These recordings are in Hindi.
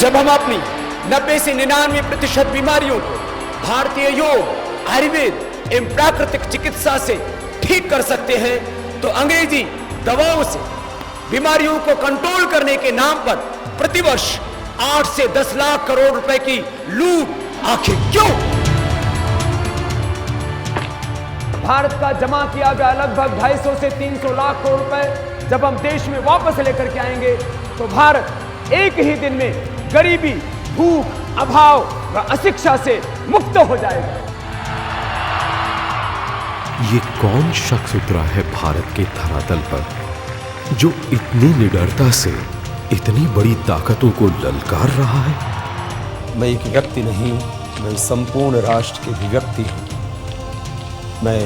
जब हम अपनी 90 से 99% बीमारियों को भारतीय योग, आयुर्वेद एवं प्राकृतिक चिकित्सा से ठीक कर सकते हैं, तो अंग्रेजी दवाओं से बीमारियों को कंट्रोल करने के नाम पर प्रतिवर्ष 8 से 10 लाख करोड़ रुपए की लूट आखिर क्यों? भारत का जमा किया गया लगभग 250 से 300 लाख करोड़ रुपए जब हम देश में वापस लेकर के आएंगे, तो भारत एक ही दिन में गरीबी, भूख, अभाव व अशिक्षा से मुक्त हो जाएगा। ये कौन शख्स उतरा है भारत के धरातल पर जो इतनी निडरता से इतनी बड़ी ताकतों को ललकार रहा है? मैं एक व्यक्ति नहीं, मैं संपूर्ण राष्ट्र की अभिव्यक्ति हूं। मैं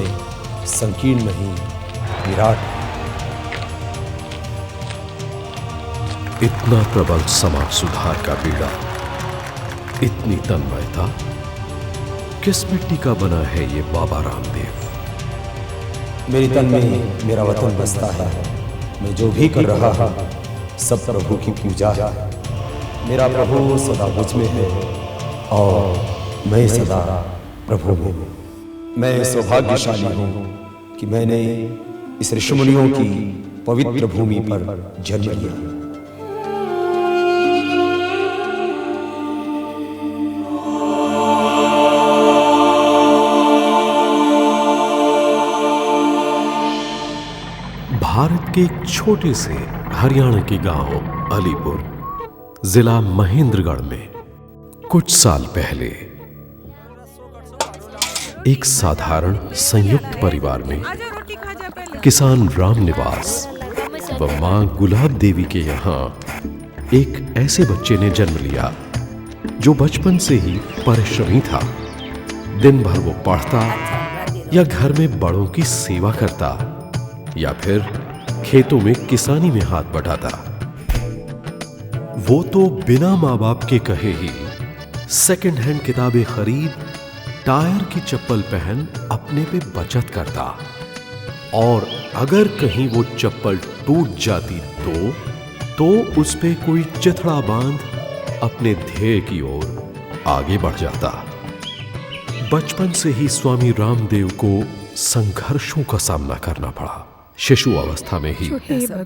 संकीर्ण नहीं, विराट। इतना प्रबल समाज सुधार का बीड़ा, इतनी तन्मयता, किस मिट्टी का बना है ये बाबा रामदेव? मेरी तन में मेरा वतन बसता है। मैं जो भी कर रहा हूं सब प्रभु की पूजा है। मेरा प्रभु सदा मुझ में है और मैं सदा प्रभु में। मैं सौभाग्यशाली हूं कि मैंने इस ऋषिमुनियों की पवित्र भूमि पर जन्म लिया। भारत के एक छोटे से हरियाणा के गांव अलीपुर, जिला महेंद्रगढ़ में कुछ साल पहले एक साधारण संयुक्त परिवार में किसान राम निवास व मां गुलाब देवी के यहाँ एक ऐसे बच्चे ने जन्म लिया जो बचपन से ही परिश्रमी था। दिन भर वो पढ़ता या घर में बड़ों की सेवा करता या फिर खेतों में किसानी में हाथ बटाता। वो तो बिना माँ बाप के कहे ही सेकंड हैंड किताबें खरीद, टायर की चप्पल पहन अपने पे बचत करता, और अगर कहीं वो चप्पल टूट जाती तो उस पे कोई चिथड़ा बांध अपने ध्येय की ओर आगे बढ़ जाता। बचपन से ही स्वामी रामदेव को संघर्षों का सामना करना पड़ा। शिशु अवस्था में ही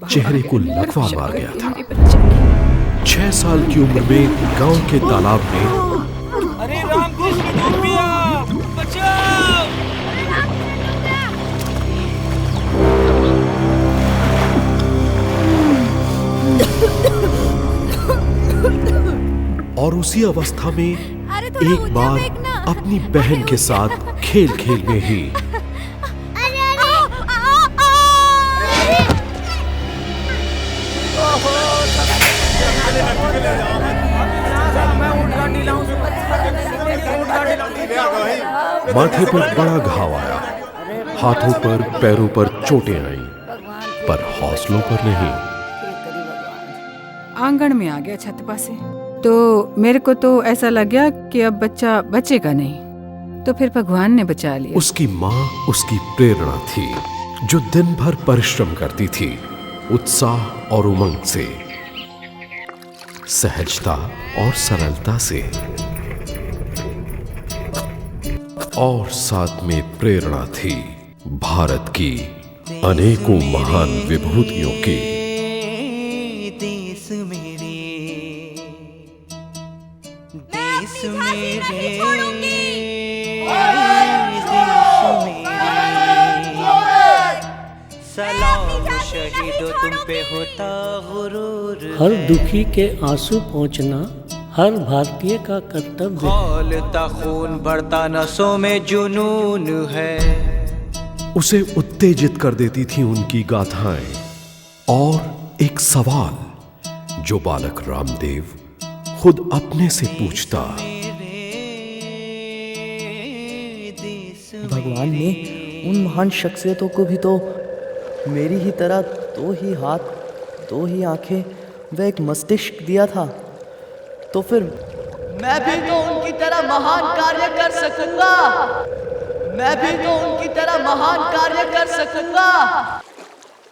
चेहरे को लकवा मार गया था। 6 साल की उम्र में गांव के तालाब में अरे रामकृष्ण डूब गया, बचाओ! और उसी अवस्था में एक बार अपनी बहन के साथ खेल खेल में ही माथे पर बड़ा घाव आया, हाथों पर पैरों पर चोटें आईं, पर हौसलों पर नहीं। आंगन में आ गया छत पर से, तो मेरे को तो ऐसा लग गया कि अब बच्चा बचेगा नहीं, तो फिर भगवान ने बचा लिया। उसकी माँ उसकी प्रेरणा थी, जो दिन भर परिश्रम करती थी, उत्साह और उमंग से, सहजता और सरलता से, और साथ में प्रेरणा थी भारत की अनेकों महान विभूतियों की। देश मेरे, देश मेरे, सलाम शहीदों तुम पे होता गुरूर। हर दुखी के आंसू पहुंचना हर भारतीय का कर्तव्य। खौलता खून बढ़ता नसों में जुनून है। उसे उत्तेजित कर देती थी उनकी गाथाएं, और एक सवाल जो बालक रामदेव खुद अपने से पूछता, भगवान ने उन महान शख्सियतों को भी तो मेरी ही तरह 2 ही हाथ, 2 ही आंखें व एक मस्तिष्क दिया था, तो फिर मैं भी तो उनकी तरह महान कार्य कर सकूंगा। मैं भी तो उनकी तरह महान कार्य कर सकूंगा।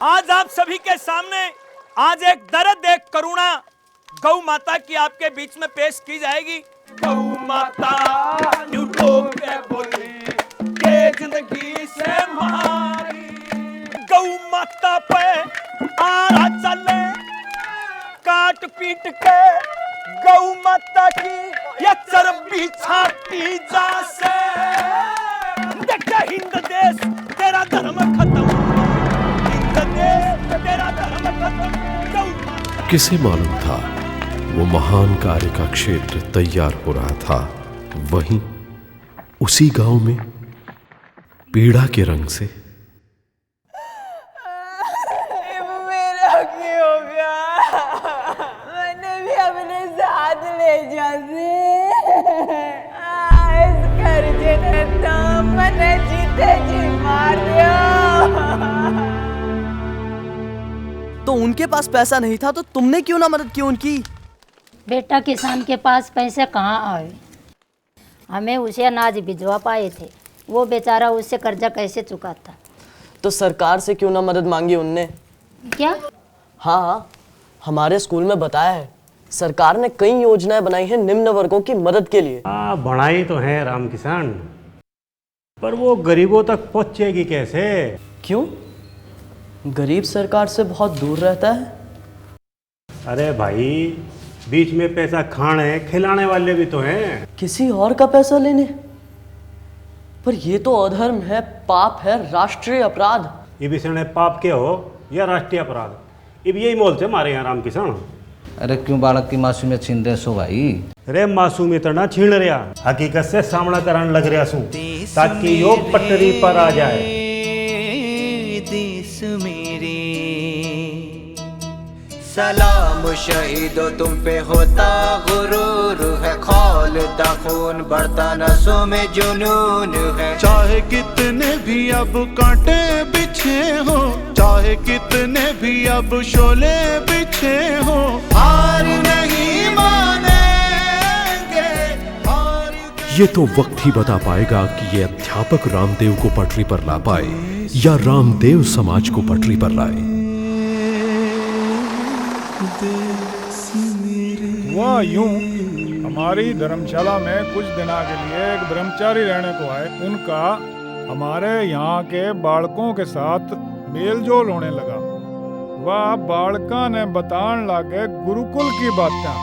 आज आप सभी के सामने आज एक दर्द, एक करुणा गौ माता की आपके बीच में पेश की जाएगी। गौ माता के बोले ये जिंदगी से हमारी, गौ माता पे आरा चले काट पीट के, गौ माता की ये चर्बी छाटी जा से। देख हिंद देश तेरा धर्म खत्म, हिंद देश तेरा धर्म खत्म। किसे मालूम था वो महान कार्य का क्षेत्र तैयार हो रहा था। वहीं उसी गांव में पीड़ा के रंग से मेरा क्या हो गया? मैंने भी अपने साथ ले जाते। इस कर्जे ने तो मैंने जीते जी मार दिया। तो उनके पास पैसा नहीं था तो तुमने क्यों ना मदद की उनकी? बेटा, किसान के पास पैसे कहाँ आए? हमें उसे अनाज भिजवा पाए थे, वो बेचारा उससे कर्जा कैसे चुकाता? तो सरकार से क्यों ना मदद मांगी उनने? क्या? हाँ, हमारे स्कूल में बताया है, सरकार ने कई योजनाएं बनाई हैं निम्न वर्गों की मदद के लिए। बनाई तो है राम किसान, पर वो गरीबों तक पहुंचेगी कैसे? क्यों? गरीब सरकार से बहुत दूर रहता है। अरे भाई, बीच में पैसा खाने खिलाने वाले भी तो हैं। किसी और का पैसा लेने? पर ये तो अधर्म है, पाप है, राष्ट्रीय अपराध। ये भी सने पाप के हो या राष्ट्रीय अपराध, अब यही मोल से मारे यहाँ राम किसान। अरे क्यों बालक की मासूमियत छीन रहे सो भाई? अरे मासूमियत ना छीन रहा, हकीकत से सामना कराने लग रहा सू ताकि यो पटरी पर आ जाए। देश मेरे सलाम शहीदो तुम पे होता गुरूर है, खौलता खून बढ़ता नसों में जुनून है। चाहे कितने भी अब कांटे बिछे हो, चाहे कितने भी अब शोले बिछे हो, हार नहीं मानेंगे, हार। ये तो वक्त ही बता पाएगा कि ये अध्यापक रामदेव को पटरी पर ला पाए या रामदेव समाज को पटरी पर लाए। वह यूं हमारी धर्मशाला में कुछ दिनों के लिए एक ब्रह्मचारी रहने को आए। उनका हमारे यहाँ के बालकों के साथ मेल जोल होने लगा। वह बालका ने बतान लागे गुरुकुल की बातें,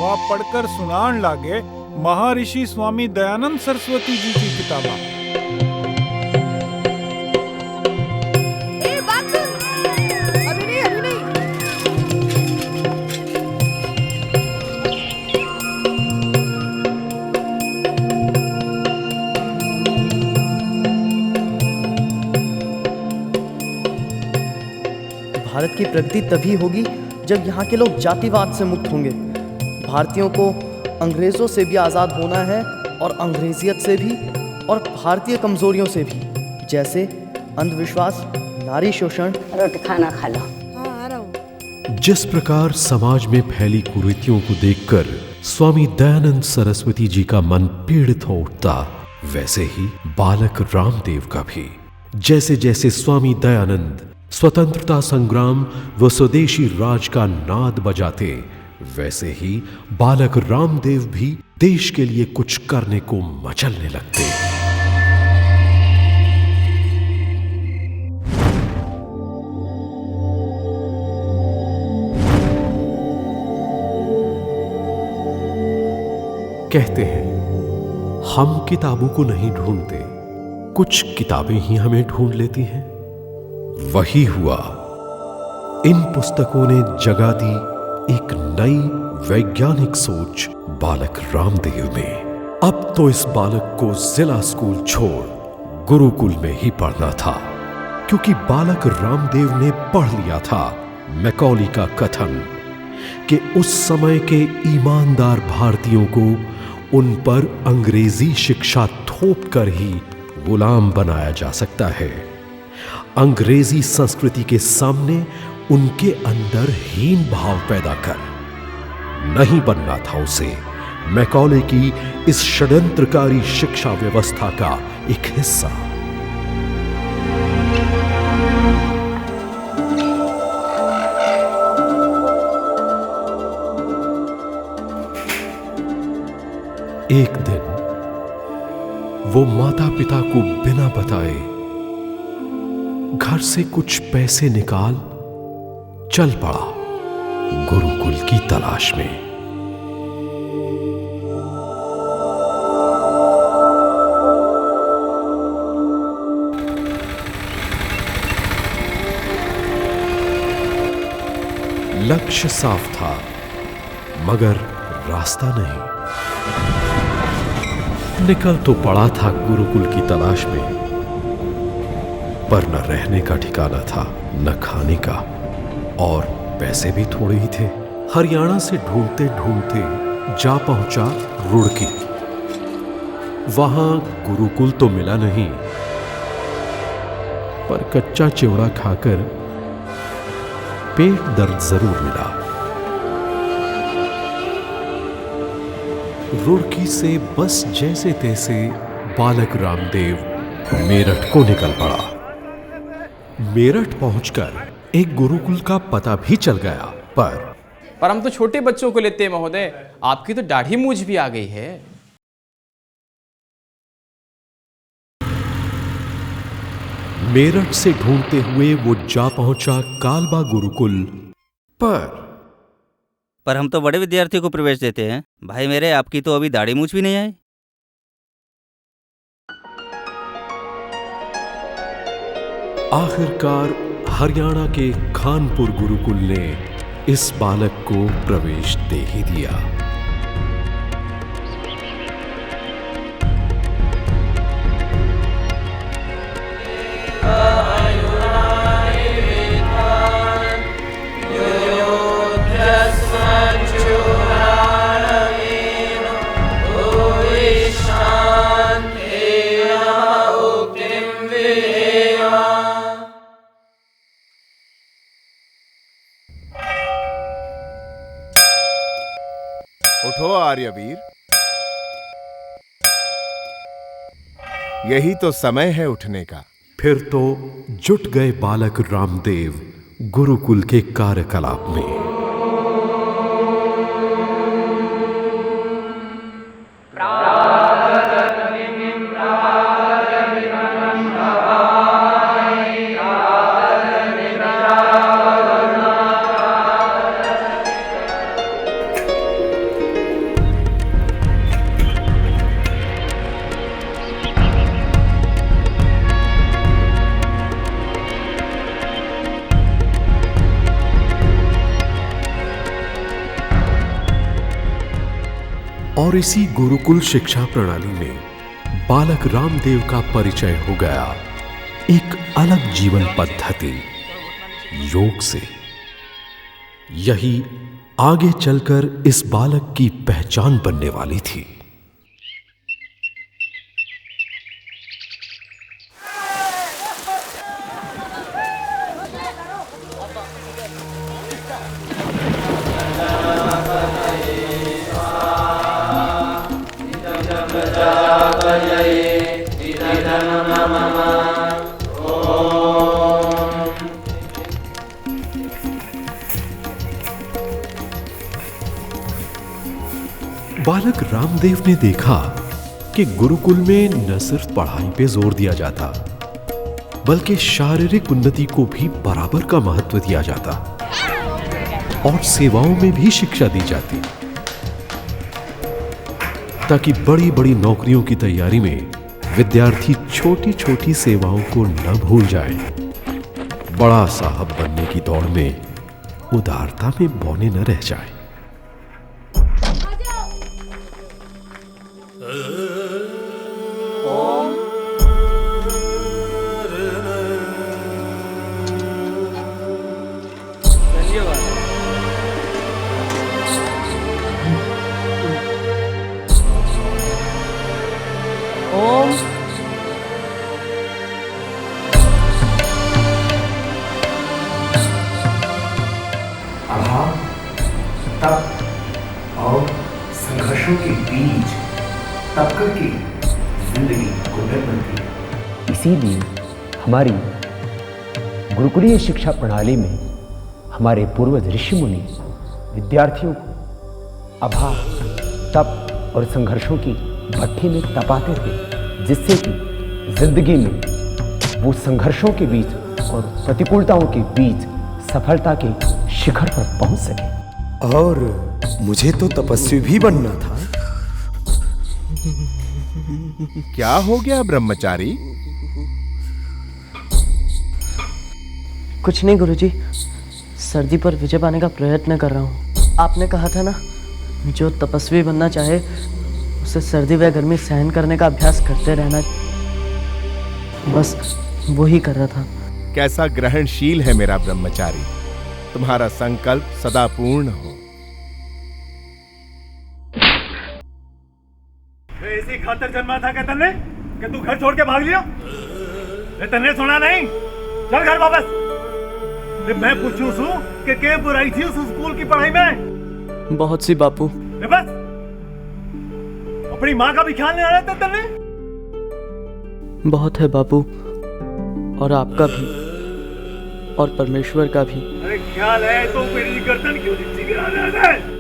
वह पढ़कर सुनान लागे महर्षि स्वामी दयानंद सरस्वती जी की किताबा। भारत की प्रगति तभी होगी जब यहाँ के लोग जातिवाद से मुक्त होंगे। भारतीयों को अंग्रेजों से भी आज़ाद होना है, और अंग्रेजियत से भी, और भारतीय कमजोरियों से भी, जैसे अंधविश्वास, नारी शोषण। रोटी खाना खा लो। जिस प्रकार समाज में फैली कुरीतियों को देखकर स्वामी दयानंद सरस्वती जी का मन पीड़ित हो उठता, वैसे ही बालक रामदेव का भी। जैसे जैसे स्वामी दयानंद स्वतंत्रता संग्राम व स्वदेशी राज का नाद बजाते, वैसे ही बालक रामदेव भी देश के लिए कुछ करने को मचलने लगते। कहते हैं हम किताबों को नहीं ढूंढते, कुछ किताबें ही हमें ढूंढ लेती हैं। वही हुआ। इन पुस्तकों ने जगा दी एक नई वैज्ञानिक सोच बालक रामदेव में। अब तो इस बालक को जिला स्कूल छोड़ गुरुकुल में ही पढ़ना था, क्योंकि बालक रामदेव ने पढ़ लिया था मैकॉली का कथन कि उस समय के ईमानदार भारतीयों को उन पर अंग्रेजी शिक्षा थोप कर ही गुलाम बनाया जा सकता है। अंग्रेजी संस्कृति के सामने उनके अंदर हीन भाव पैदा कर नहीं बनना था उसे मैकॉले की इस षड्यंत्रकारी शिक्षा व्यवस्था का एक हिस्सा। एक दिन वो माता पिता को बिना बताए घर से कुछ पैसे निकाल चल पड़ा गुरुकुल की तलाश में। लक्ष्य साफ था मगर रास्ता नहीं। निकल तो पड़ा था गुरुकुल की तलाश में, पर न रहने का ठिकाना था न खाने का, और पैसे भी थोड़े ही थे। हरियाणा से ढूंढते ढूंढते जा पहुंचा रुड़की। वहां गुरुकुल तो मिला नहीं, पर कच्चा चिवड़ा खाकर पेट दर्द जरूर मिला। रुड़की से बस जैसे तैसे बालक रामदेव मेरठ को निकल पड़ा। मेरठ पहुंचकर एक गुरुकुल का पता भी चल गया, पर हम तो छोटे बच्चों को लेते हैं महोदय, आपकी तो दाढ़ी मूंछ भी आ गई है। मेरठ से ढूंढते हुए वो जा पहुंचा कालबा गुरुकुल, पर हम तो बड़े विद्यार्थियों को प्रवेश देते हैं। भाई मेरे, आपकी तो अभी दाढ़ी मूंछ भी नहीं आई। आखिरकार हरियाणा के खानपुर गुरुकुल ने इस बालक को प्रवेश दे ही दिया। उठो आर्यवीर, यही तो समय है उठने का। फिर तो जुट गए बालक रामदेव गुरुकुल के कार्यकलाप में। और इसी गुरुकुल शिक्षा प्रणाली में बालक रामदेव का परिचय हो गया एक अलग जीवन पद्धति, योग से। यही आगे चलकर इस बालक की पहचान बनने वाली थी। बालक रामदेव ने देखा कि गुरुकुल में न सिर्फ पढ़ाई पे जोर दिया जाता, बल्कि शारीरिक उन्नति को भी बराबर का महत्व दिया जाता और सेवाओं में भी शिक्षा दी जाती, ताकि बड़ी बड़ी नौकरियों की तैयारी में विद्यार्थी छोटी छोटी सेवाओं को न भूल जाए। बड़ा साहब बनने की दौड़ में उदारता में बौने न रह जाए। संघर्षों के बीच तब करके जिंदगी गुजर बनती है। इसीलिए हमारी गुरुकुलीय शिक्षा प्रणाली में हमारे पूर्वज ऋषि मुनि विद्यार्थियों को अभाव, तप और संघर्षों की भट्ठी में तपाते थे, जिससे कि जिंदगी में वो संघर्षों के बीच और प्रतिकूलताओं के बीच सफलता के शिखर पर पहुंच सके। और मुझे तो तपस्वी भी बनना था। क्या हो गया ब्रह्मचारी? कुछ नहीं गुरुजी, सर्दी पर विजय पाने का प्रयत्न कर रहा हूँ। आपने कहा था ना, जो तपस्वी बनना चाहे उसे सर्दी व गर्मी सहन करने का अभ्यास करते रहना, बस वो ही कर रहा था। कैसा ग्रहणशील है मेरा ब्रह्मचारी, तुम्हारा संकल्प सदा पूर्ण हो। इसी खातिर जन्मा था क्या तन्ने कि तू घर छोड़ के भाग लिया? तन्ने सुना नहीं? चल घर वापस। मैं पूछूं सू कि क्या बुराई थी उस स्कूल की पढ़ाई में? बहुत सी बापू। बस अपनी माँ का भी ख्याल नहीं आ रहा था तन्ने? बहुत है बापू, और आपका भी और परमेश्वर का भी। अरे ख्याल है तो मेरी गर्दन क्यों नीचे गिरा रहा है?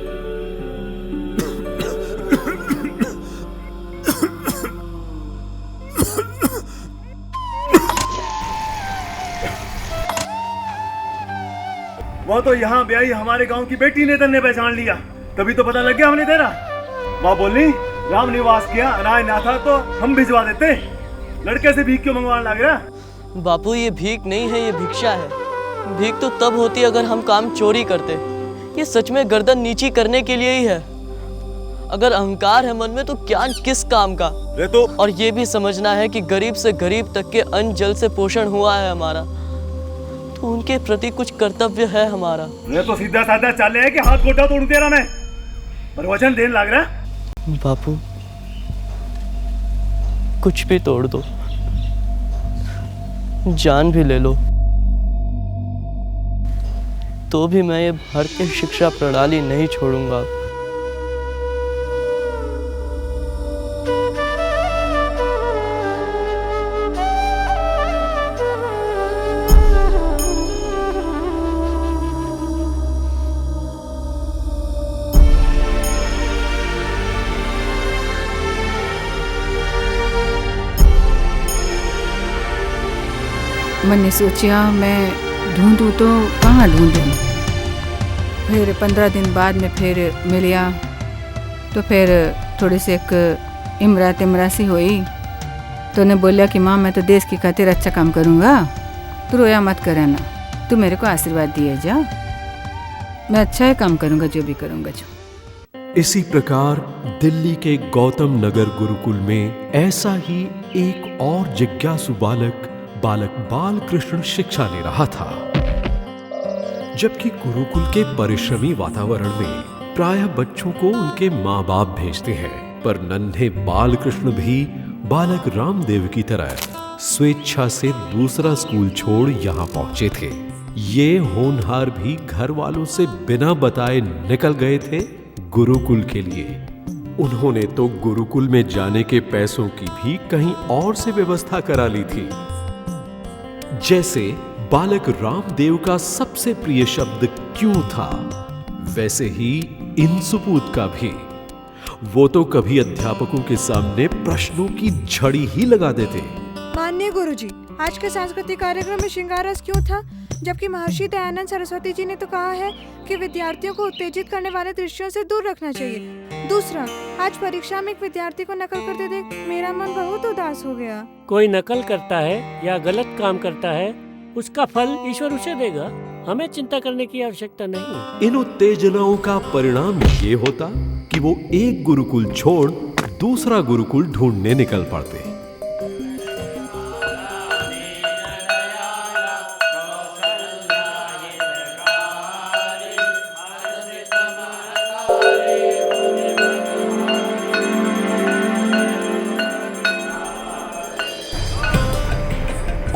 वो तो यहाँ ब्याही हमारे गांव की बेटी ने तन्ने पहचान लिया, तभी तो पता लग गया हमने तेरा। वहाँ बोली राम निवास किया, अनाज ना था तो हम भिजवा देते। लड़के से भीख क्यों मंगवाने लग रहा? बापू ये भीख नहीं है, ये भिक्षा है। भीख तो तब होती अगर हम काम चोरी करते। ये सच में गर्दन नीची करने के लिए ही है। अगर अहंकार है मन में तो क्या किस काम का? तो और ये भी समझना है कि गरीब से गरीब तक के अन्न जल से पोषण हुआ है हमारा, तो उनके प्रति कुछ कर्तव्य है हमारा। ये तो सीधा साधा चाले है कि हाथ गोटा तोड़ तेरा मैं, पर वचन देने लग रहा। बापू कुछ भी तोड़ दो, जान भी ले लो, तो भी मैं ये भारतीय शिक्षा प्रणाली नहीं छोड़ूंगा। मैंने सोचा मैं ढूंढूं तो कहाँ ढूंढूं। फिर 15 दिन बाद में फिर मिलिया, तो फिर थोड़ी सी एक इमरा सी हुई, तो उन्हें बोलिया कि माँ मैं तो देश की खातिर अच्छा काम करूँगा, तू रोया मत करना, तू मेरे को आशीर्वाद दिए जा, मैं अच्छा ही काम करूँगा जो भी करूँगा जो। इसी प्रकार दिल्ली के गौतम नगर गुरुकुल में ऐसा ही एक और जिज्ञासु बालक बाल कृष्ण शिक्षा ले रहा था। जबकि गुरुकुल के परिश्रमी वातावरण में प्रायः बच्चों को उनके माँ बाप भेजते हैं, पर नन्हे बाल कृष्ण भी बालक रामदेव की तरह स्वेच्छा से दूसरा स्कूल छोड़ यहाँ पहुंचे थे। ये होनहार भी घर वालों से बिना बताए निकल गए थे गुरुकुल के लिए। उन्होंने तो गुरुकुल में जाने के पैसों की भी कहीं और से व्यवस्था करा ली थी। जैसे बालक रामदेव का सबसे प्रिय शब्द क्यों था, वैसे ही इन सुपूत का भी। वो तो कभी अध्यापकों के सामने प्रश्नों की झड़ी ही लगा देते। माननीय गुरुजी, आज के सांस्कृतिक कार्यक्रम में श्रृंगार रस क्यों था, जबकि महर्षि दयानंद सरस्वती जी ने तो कहा है कि विद्यार्थियों को उत्तेजित करने वाले दृश्यों से दूर रखना चाहिए। दूसरा, आज परीक्षा में एक विद्यार्थी को नकल करते देख मेरा मन बहुत उदास हो गया। कोई नकल करता है या गलत काम करता है, उसका फल ईश्वर उसे देगा, हमें चिंता करने की आवश्यकता नहीं। इन उत्तेजनाओं का परिणाम ये होता कि वो एक गुरुकुल छोड़ दूसरा गुरुकुल ढूंढने निकल पड़ते।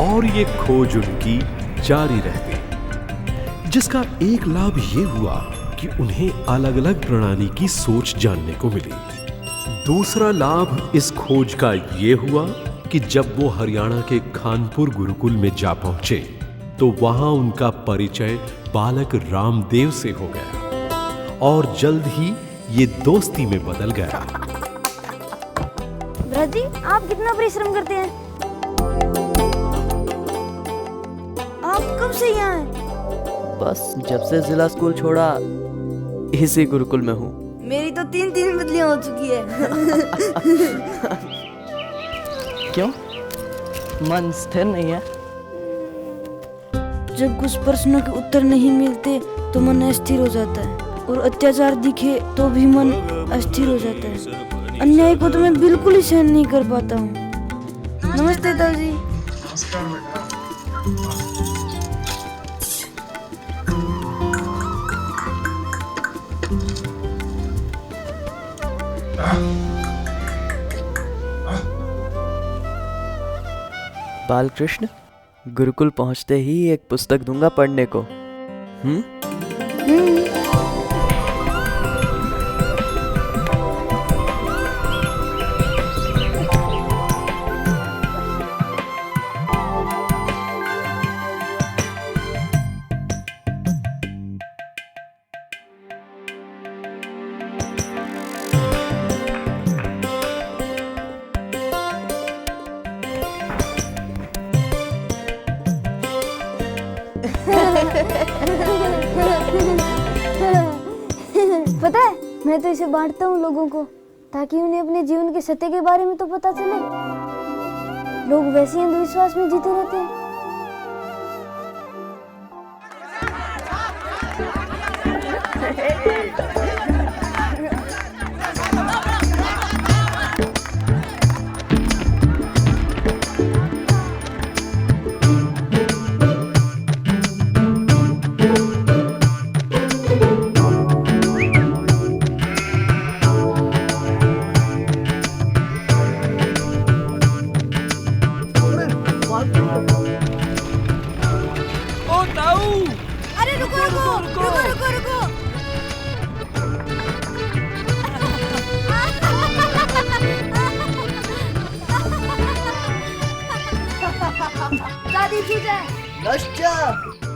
और ये खोज उनकी जारी रहती, जिसका एक लाभ ये हुआ कि उन्हें अलग अलग प्रणाली की सोच जानने को मिली। दूसरा लाभ इस खोज का ये हुआ कि जब वो हरियाणा के खानपुर गुरुकुल में जा पहुंचे तो वहां उनका परिचय बालक रामदेव से हो गया और जल्द ही ये दोस्ती में बदल गया। भरत जी, आप कितना परिश्रम करते हैं? आप कब से यहाँ हैं? बस जब से जिला स्कूल छोड़ा इसी गुरुकुल में हूँ। मेरी तो 3 बदलियां हो चुकी है। क्यों? मन स्थिर नहीं है? जब कुछ प्रश्नों के उत्तर नहीं मिलते तो मन अस्थिर हो जाता है, और अत्याचार दिखे तो भी मन अस्थिर हो जाता है। अन्याय को तो मैं बिल्कुल ही सहन नहीं कर पाता हूँ। नमस्ते दादी। बालकृष्ण, गुरुकुल पहुंचते ही एक पुस्तक दूंगा पढ़ने को। पता है, मैं तो इसे बांटता हूँ लोगों को, ताकि उन्हें अपने जीवन के सत्य के बारे में तो पता चले। लोग वैसे ही अंधविश्वास में जीते रहते हैं।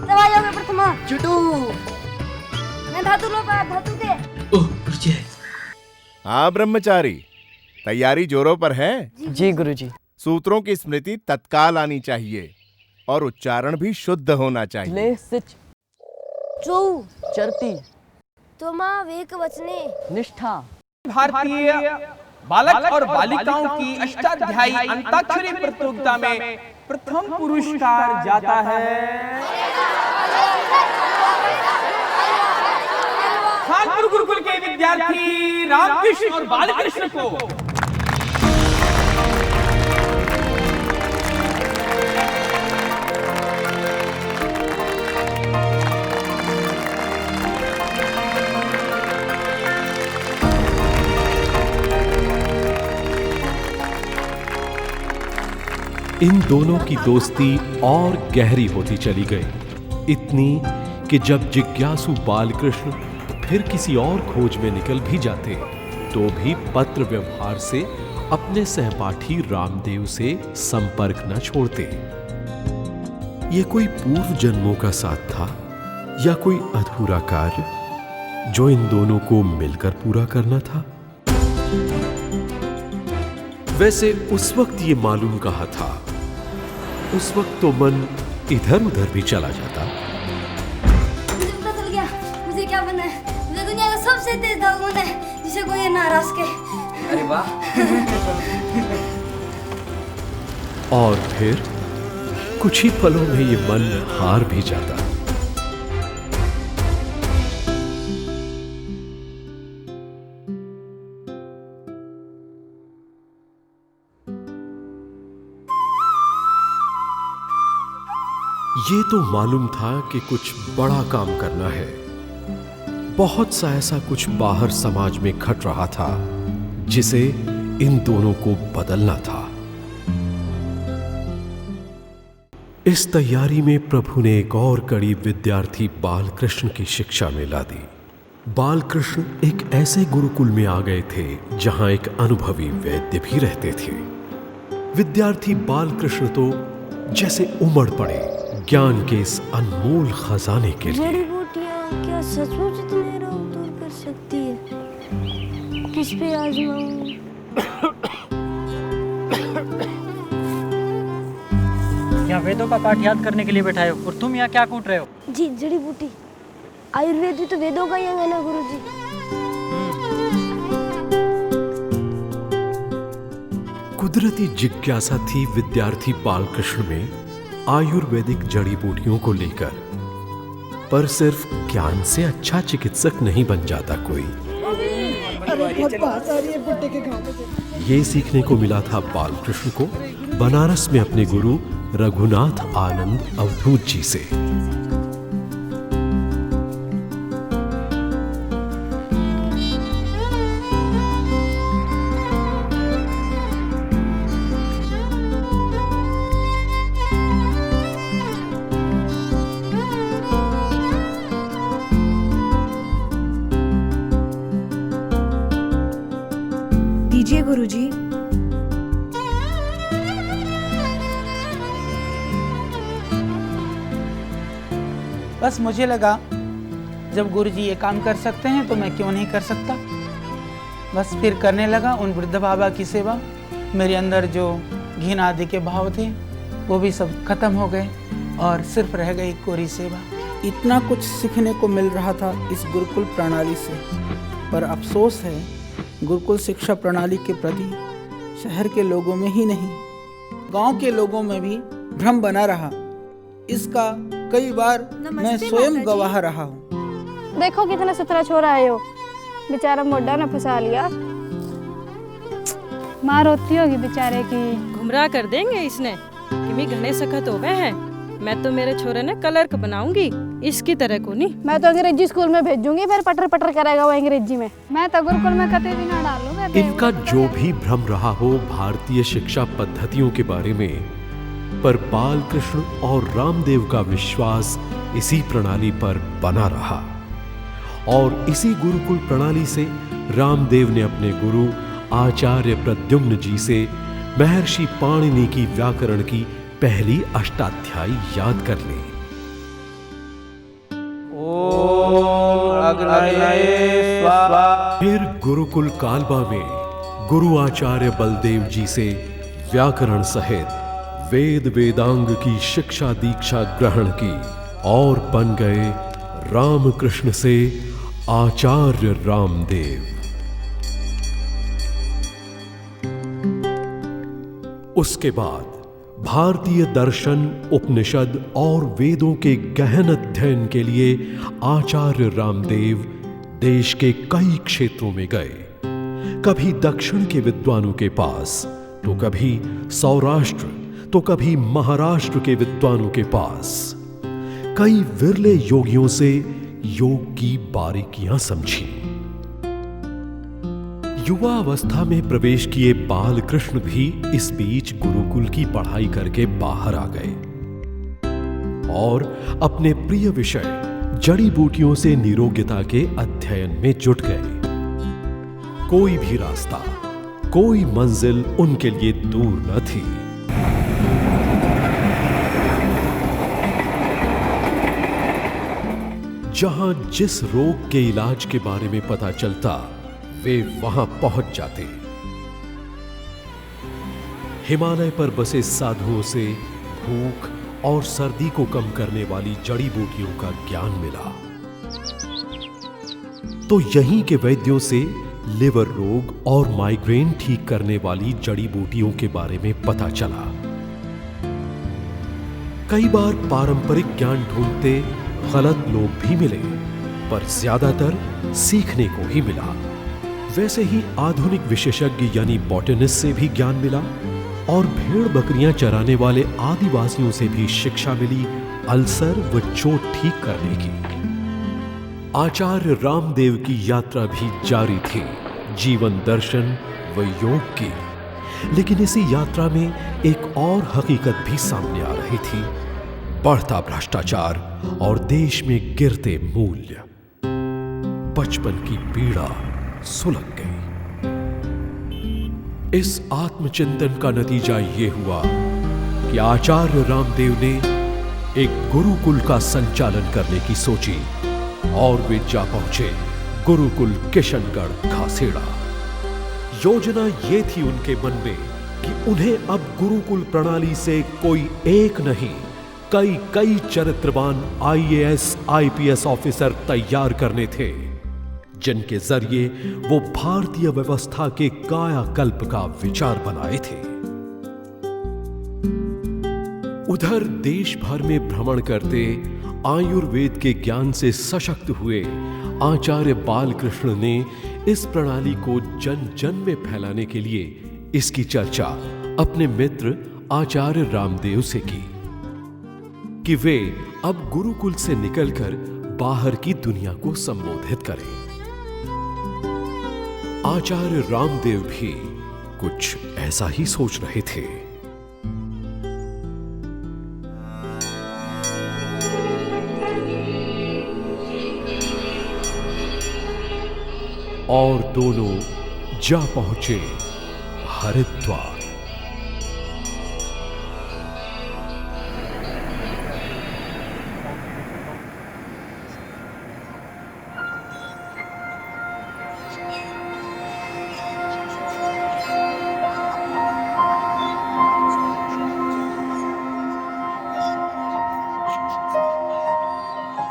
दवाइयों में प्रथमा चुटू। मैं धातु लो का धातु दे। हाँ ब्रह्मचारी, तैयारी जोरों पर है? जी गुरुजी। सूत्रों की स्मृति तत्काल आनी चाहिए और उच्चारण भी शुद्ध होना चाहिए। ले सिच चौ चरती तो माँ वेक वचने निष्ठा। भारतीय बालक और बालिकाओं की अष्टाध्यायी अंताक्षरी प्रतियोगिता में प्रथम पुरस्कार जाता है खानपुर गुरुकुल के विद्यार्थी रामकृष्ण और बालकृष्ण को। इन दोनों की दोस्ती और गहरी होती चली गई, इतनी कि जब जिज्ञासु बालकृष्ण फिर किसी और खोज में निकल भी जाते तो भी पत्र व्यवहार से अपने सहपाठी रामदेव से संपर्क न छोड़ते। ये कोई पूर्व जन्मों का साथ था या कोई अधूरा कार्य जो इन दोनों को मिलकर पूरा करना था? वैसे उस वक्त ये मालूम कहा था, उस वक्त तो मन इधर उधर भी चला जाता। मुझे पता चल गया मुझे क्या बनना है। मुझे दुनिया का सबसे तेज धावक बनना है जिसे कोई ना हरा सके। अरे वाह। और फिर कुछ ही पलों में ये मन हार भी जाता। ये तो मालूम था कि कुछ बड़ा काम करना है। बहुत सा ऐसा कुछ बाहर समाज में घट रहा था जिसे इन दोनों को बदलना था। इस तैयारी में प्रभु ने एक और कड़ी विद्यार्थी बालकृष्ण की शिक्षा में ला दी। बालकृष्ण एक ऐसे गुरुकुल में आ गए थे जहां एक अनुभवी वैद्य भी रहते थे। विद्यार्थी बालकृष्ण तो जैसे उमड़ पड़े ज्ञान के इस अनमोल खजाने के लिए। जड़ी बूटियाँ क्या सचमुच इतने रोग दूर कर सकती है? किस पे आजमाऊं? यहाँ वेदों का पाठ याद करने के लिए बैठाए हो और तुम यहाँ क्या कूट रहे हो? जी जड़ी बूटी, आयुर्वेद भी तो वेदों का ही अंग है ना गुरुजी। कुदरती जिज्ञासा थी विद्यार्थी बालकृष्ण में आयुर्वेदिक जड़ी बूटियों को लेकर, पर सिर्फ ज्ञान से अच्छा चिकित्सक नहीं बन जाता कोई। ये सीखने को मिला था बालकृष्ण को बनारस में अपने गुरु रघुनाथ आनंद अवधूत जी से। दीजिए गुरुजी। बस मुझे लगा जब गुरुजी ये काम कर सकते हैं तो मैं क्यों नहीं कर सकता। बस फिर करने लगा उन वृद्ध बाबा की सेवा। मेरे अंदर जो घिन आदि के भाव थे वो भी सब खत्म हो गए और सिर्फ रह गई कोरी सेवा। इतना कुछ सीखने को मिल रहा था इस गुरुकुल प्रणाली से, पर अफसोस है गुरुकुल शिक्षा प्रणाली के प्रति शहर के लोगों में ही नहीं, गांव के लोगों में भी भ्रम बना रहा। इसका कई बार मैं स्वयं गवाह रहा हूँ। देखो कितना सुथरा छोरा है हो, बेचारा मोड्डा ने फंसा लिया। माँ रोती होगी बेचारे की। गुमराह कर देंगे इसने कि मैं घने सखत हो गए हैं। मैं तो मेरे छोरे ने क्लर्क बनाऊंगी, इसकी तरह को नहीं। मैं तो अंग्रेजी स्कूल में भेजूंगी, फिर पटर पटर करेगा वो अंग्रेजी में। मैं तो गुरुकुल में कते भी ना डालूंगा। इनका जो भी भ्रम रहा हो भारतीय शिक्षा पद्धतियों के बारे में, पर बालकृष्ण और रामदेव का विश्वास इसी प्रणाली पर बना रहा और इसी गुरुकुल प्रणाली से रामदेव ने अपने गुरु आचार्य प्रद्युम्न जी से महर्षि पाणिनि की व्याकरण की पहली अष्टाध्यायी याद कर ली। फिर गुरुकुल कालबा में गुरु आचार्य बलदेव जी से व्याकरण सहित वेद वेदांग की शिक्षा दीक्षा ग्रहण की और बन गए रामकृष्ण से आचार्य रामदेव। उसके बाद भारतीय दर्शन, उपनिषद और वेदों के गहन अध्ययन के लिए आचार्य रामदेव देश के कई क्षेत्रों में गए। कभी दक्षिण के विद्वानों के पास, तो कभी सौराष्ट्र, तो कभी महाराष्ट्र के विद्वानों के पास। कई विरले योगियों से योग की बारीकियां समझी। युवा अवस्था में प्रवेश किए बालकृष्ण भी इस बीच गुरुकुल की पढ़ाई करके बाहर आ गए और अपने प्रिय विषय जड़ी बूटियों से निरोग्यता के अध्ययन में जुट गए। कोई भी रास्ता, कोई मंजिल उनके लिए दूर न थी। जहां जिस रोग के इलाज के बारे में पता चलता वे वहां पहुंच जाते। हिमालय पर बसे साधुओं से भूख और सर्दी को कम करने वाली जड़ी बूटियों का ज्ञान मिला, तो यहीं के वैद्यों से लिवर रोग और माइग्रेन ठीक करने वाली जड़ी बूटियों के बारे में पता चला। कई बार पारंपरिक ज्ञान ढूंढते गलत लोग भी मिले, पर ज्यादातर सीखने को ही मिला। वैसे ही आधुनिक विशेषज्ञ यानी बॉटनिस्ट से भी ज्ञान मिला और भेड़ बकरियां चराने वाले आदिवासियों से भी शिक्षा मिली अल्सर व चोट ठीक करने की। आचार्य रामदेव की यात्रा भी जारी थी, जीवन दर्शन व योग की। लेकिन इसी यात्रा में एक और हकीकत भी सामने आ रही थी, बढ़ता भ्रष्टाचार और देश में गिरते मूल्य। बचपन की पीड़ा सुलग गई। इस आत्मचिंतन का नतीजा ये हुआ कि आचार्य रामदेव ने एक गुरुकुल का संचालन करने की सोची और वे जा पहुंचे गुरुकुल किशनगढ़ घासेड़ा। योजना ये थी उनके मन में कि उन्हें अब गुरुकुल प्रणाली से कोई एक नहीं, कई चरित्रवान IAS IPS ऑफिसर तैयार करने थे, जिनके जरिए वो भारतीय व्यवस्था के कायाकल्प का विचार बनाए थे। उधर देश भर में भ्रमण करते आयुर्वेद के ज्ञान से सशक्त हुए आचार्य बालकृष्ण ने इस प्रणाली को जन जन में फैलाने के लिए इसकी चर्चा अपने मित्र आचार्य रामदेव से की कि वे अब गुरुकुल से निकलकर बाहर की दुनिया को संबोधित करें। आचार्य रामदेव भी कुछ ऐसा ही सोच रहे थे। और दोनों जा पहुंचे हरिद्वार।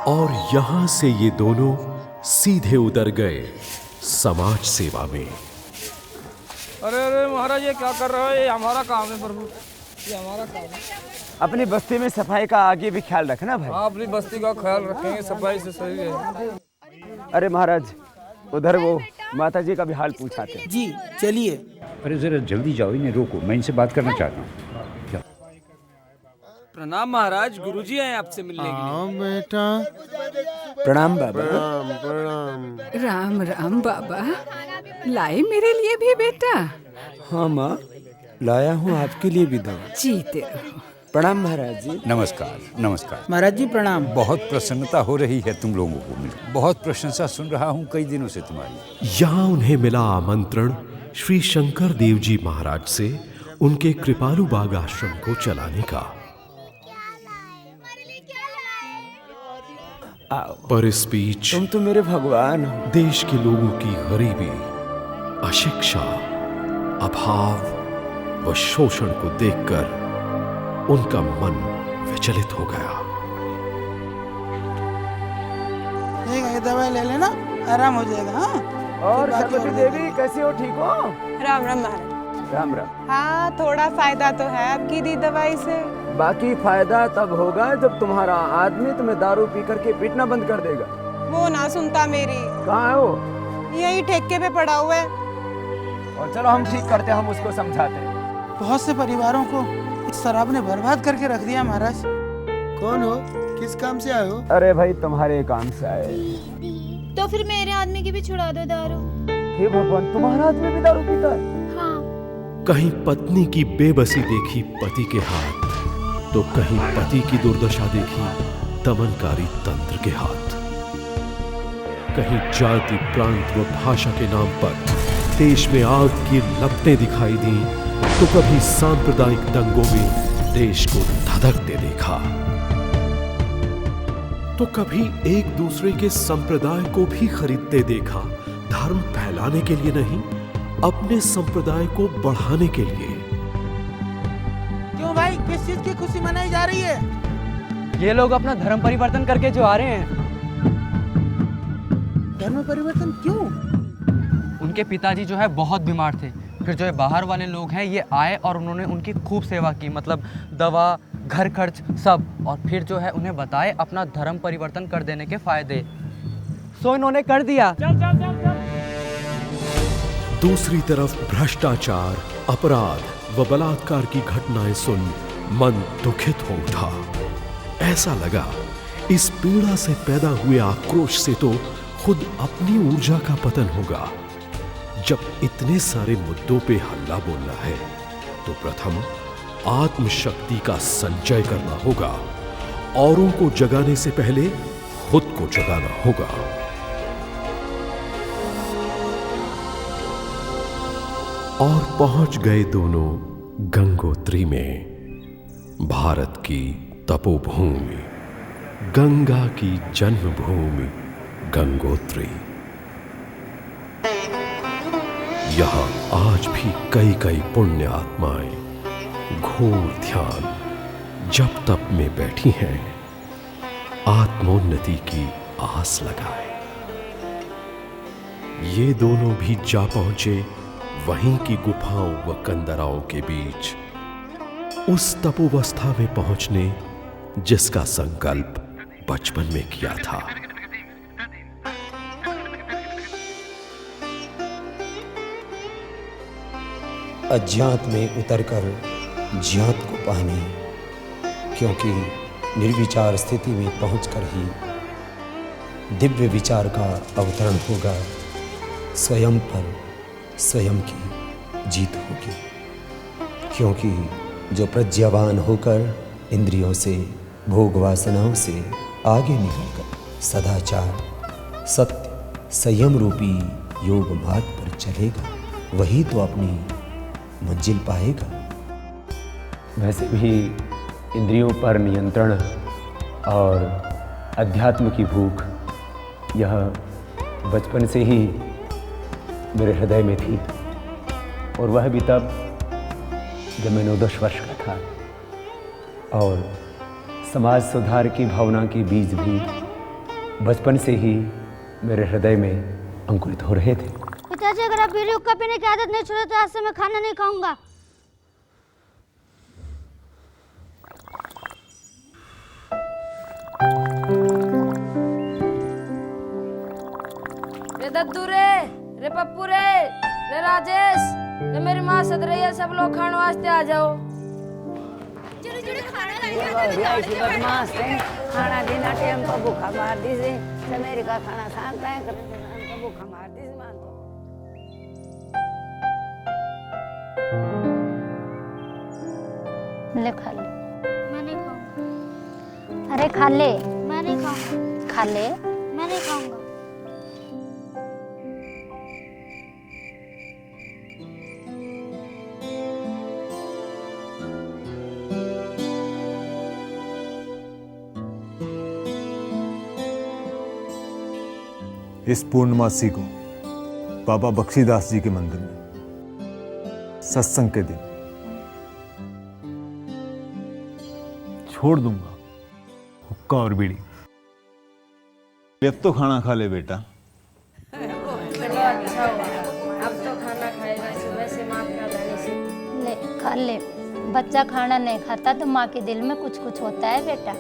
और यहां से ये दोनों सीधे उतर गए समाज सेवा में। अरे महाराज, ये क्या कर रहा है? ये हमारा काम है प्रभु, ये हमारा काम है। अपनी बस्ती में सफाई का आगे भी ख्याल रखना भाई। हाँ, अपनी बस्ती का ख्याल रखेंगे, सफाई से सही है। अरे महाराज, उधर वो माता जी का भी हाल पूछाते हैं। जी चलिए। अरे जरा जल्दी जाओ, इन्हें रोको, मैं इनसे बात करना चाहता हूँ। प्रणाम महाराज, गुरुजी आए आपसे मिलने के लिए। बेटा। प्रणाम बाबा। प्रणाम। राम राम बाबा, लाए मेरे लिए भी बेटा? हाँ माँ, लाया हूँ आपके लिए भी दवा। जीते रहो। प्रणाम महाराज जी। नमस्कार नमस्कार। महाराज जी प्रणाम। बहुत प्रसन्नता हो रही है तुम लोगों को मिल, बहुत प्रशंसा सुन रहा हूँ कई दिनों से तुम्हारी। यहां उन्हें मिला आमंत्रण श्री शंकर देव जी महाराज से उनके कृपालु बाग आश्रम को चलाने का। पर इस बीच तुम तो मेरे भगवान हो। देश के लोगों की गरीबी, अशिक्षा, अभाव व शोषण को देखकर उनका मन विचलित हो गया। ये दवाई ले लेना, आराम हो जाएगा। हाँ। और सरस्वती देवी कैसे हो? ठीक हो? राम राम महाराज। राम राम। हाँ, थोड़ा फायदा तो है आपकी दी दवाई से। बाकी फायदा तब होगा जब तुम्हारा आदमी तुम्हें दारू पी करके पीटना बंद कर देगा। वो ना सुनता मेरी। कहाँ है वो? यही ठेके पे पड़ा हुआ है। और चलो हम ठीक करते हैं, हम उसको समझाते हैं। बहुत से परिवारों को इस शराब ने बर्बाद करके रख दिया महाराज। कौन हो? किस काम से आए हो? अरे भाई, तुम्हारे काम से आए। तो फिर मेरे आदमी की भी छुड़ा दो दारू। हे भगवान, तुम्हारा आदमी भी दारू पीता है? हाँ। कहीं पत्नी की बेबसी देखी पति के हाथ, तो कहीं पति की दुर्दशा देखी दमनकारी तंत्र के हाथ। कहीं जाति, प्रांत व भाषा के नाम पर देश में आग की लपटें दिखाई दी, तो कभी सांप्रदायिक दंगों में देश को धधकते देखा, तो कभी एक दूसरे के संप्रदाय को भी खरीदते देखा, धर्म फैलाने के लिए नहीं, अपने संप्रदाय को बढ़ाने के लिए। क्यों भाई, किस चीज की खुशी मनाई जा रही है? ये लोग अपना धर्म परिवर्तन करके जो आ रहे हैं। धर्म परिवर्तन क्यों? उनके पिताजी जो है बहुत बीमार थे, फिर जो है बाहर वाले लोग हैं ये आए और उन्होंने उनकी खूब सेवा की, मतलब दवा, घर खर्च सब, और फिर जो है उन्हें बताए अपना धर्म परिवर्तन कर देने के फायदे। सो इन्होंने कर दिया। दूसरी तरफ भ्रष्टाचार, अपराध व बलात्कार की घटनाएं सुन मन दुखित हो उठा। ऐसा लगा इस पीड़ा से पैदा हुए आक्रोश से तो खुद अपनी ऊर्जा का पतन होगा। जब इतने सारे मुद्दों पे हल्ला बोलना है तो प्रथम आत्मशक्ति का संचय करना होगा, औरों को जगाने से पहले खुद को जगाना होगा। और पहुंच गए दोनों गंगोत्री में, भारत की तपोभूमि, गंगा की जन्मभूमि गंगोत्री। यहां आज भी कई कई पुण्य आत्माएं घोर ध्यान जप तप में बैठी हैं, आत्मोन्नति की आस लगाए। ये दोनों भी जा पहुंचे वहीं की गुफाओं व कंदराओं के बीच, उस तपोवस्था में पहुंचने जिसका संकल्प बचपन में किया था। अज्ञात में उतरकर ज्ञात को पाने, क्योंकि निर्विचार स्थिति में पहुंचकर ही दिव्य विचार का अवतरण होगा, स्वयं पर स्वयं की जीत होगी। क्योंकि जो प्रज्ञावान होकर इंद्रियों से, भोग वासनाओं से आगे निकलकर सदाचार, सत्य, संयम रूपी योग मार्ग पर चलेगा, वही तो अपनी मंजिल पाएगा। वैसे भी इंद्रियों पर नियंत्रण और अध्यात्म की भूख, यह बचपन से ही मेरे हृदय में थी, और वह भी तब जब मैं 9-10 वर्ष का था, और समाज सुधार की भावना के बीज भी बचपन से ही मेरे हृदय में अंकुरित हो रहे थे। पिताजी, अगर आप बीड़ी हुक्का पीने की आदत नहीं छोड़े तो आज से मैं खाना नहीं खाऊंगा। रे दद्दू रे पप्पू रे राजेश रे, मेरी माँ सद रही है, सब लोग खाने वास्ते आ जाओ। खाना देना टाइम पर भूखा मार दी से, मेरे का खाना खाता है करने भूखा मार दी से। ले खा ले। मैं नहीं खाऊंगा। अरे खा ले। मैं नहीं खाऊंगा। खा ले। मैं नहीं खाऊंगा। इस पूर्णमासी को बाबा बख्शीदास जी के मंदिर में सत्संग के दिन छोड़ दूंगा हुक्का और बीड़ी। अब तो खाना खा ले बेटा। अच्छा हुआ, अब तो खाना खाएगा, सुबह से माँ का लाने से। ले खा ले। बच्चा खाना नहीं खाता तो माँ के दिल में कुछ कुछ होता है बेटा।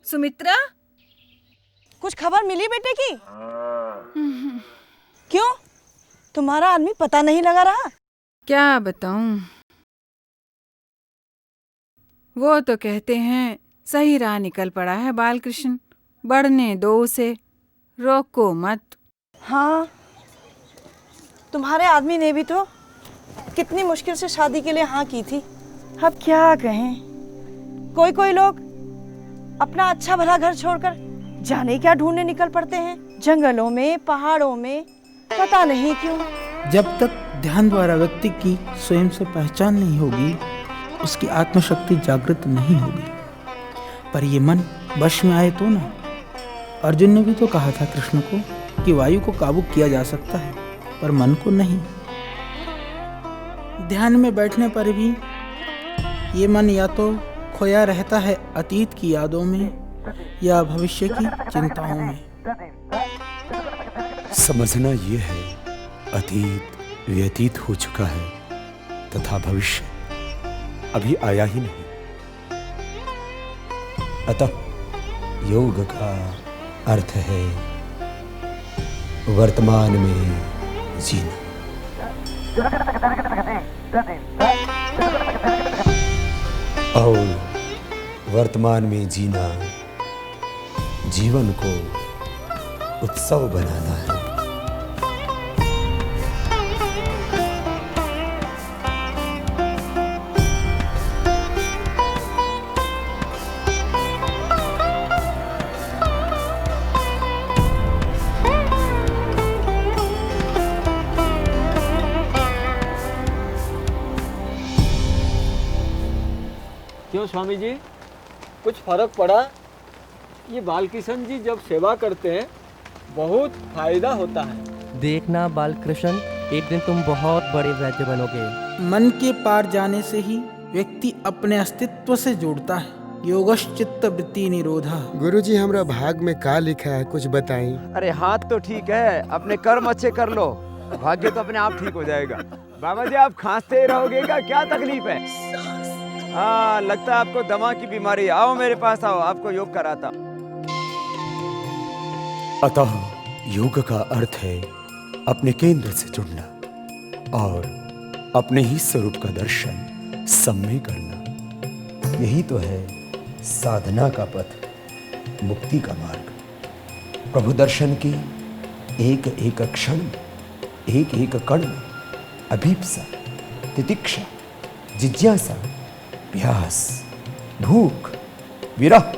सुमित्रा, कुछ खबर मिली बेटे की? क्यों, तुम्हारा आदमी पता नहीं लगा रहा? क्या बताऊं, वो तो कहते हैं सही राह निकल पड़ा है बालकृष्ण, बढ़ने दो उसे, रोको मत। हाँ, तुम्हारे आदमी ने भी तो कितनी मुश्किल से शादी के लिए हाँ की थी। अब क्या कहें, कोई कोई लोग अपना अच्छा भला घर छोड़कर जाने क्या ढूंढने निकल पड़ते हैं, जंगलों में, पहाड़ों में, पता नहीं क्यों। जब तक ध्यान द्वारा व्यक्ति की स्वयं से पहचान नहीं होगी, उसकी आत्मशक्ति जागृत नहीं होगी। पर ये मन वश में आए तो ना। अर्जुन ने भी तो कहा था कृष्ण को कि वायु को काबू किया जा सकता है, पर मन को नहीं। ध्यान में बैठने पर भी ये मन या तो खोया रहता है अतीत की यादों में या भविष्य की चिंताओं में। समझना ये है, अतीत व्यतीत हो चुका है तथा भविष्य अभी आया ही नहीं। अतः योग का अर्थ है वर्तमान में जीना। और वर्तमान में जीना जीवन को उत्सव बनाना है। क्यों स्वामी जी, कुछ फर्क पड़ा? ये बालकिशन जी जब सेवा करते हैं बहुत फायदा होता है। देखना बालकृष्ण, एक दिन तुम बहुत बड़े वैद्य बनोगे। मन के पार जाने से ही व्यक्ति अपने अस्तित्व से जुड़ता है। योगश्चित्त वृत्ति निरोधा। गुरुजी, हमरा भाग में का लिखा है, कुछ बताएं। अरे हाथ तो ठीक है, अपने कर्म अच्छे कर लो, भाग्य तो अपने आप ठीक हो जाएगा। बाबा जी आप खांसते ही रहोगे का, क्या तकलीफ है? हाँ लगता है आपको दमा की बीमारी। आओ मेरे पास आओ, आपको योग कराता। अतः योग का अर्थ है अपने केंद्र से जुड़ना और अपने ही स्वरूप का दर्शन सम्य करना। यही तो है साधना का पथ, मुक्ति का मार्ग। प्रभु दर्शन की एक एक क्षण में, एक एक कण में अभीप्सा, तितिक्षा, जिज्ञासा, प्यास, भूख, विरह,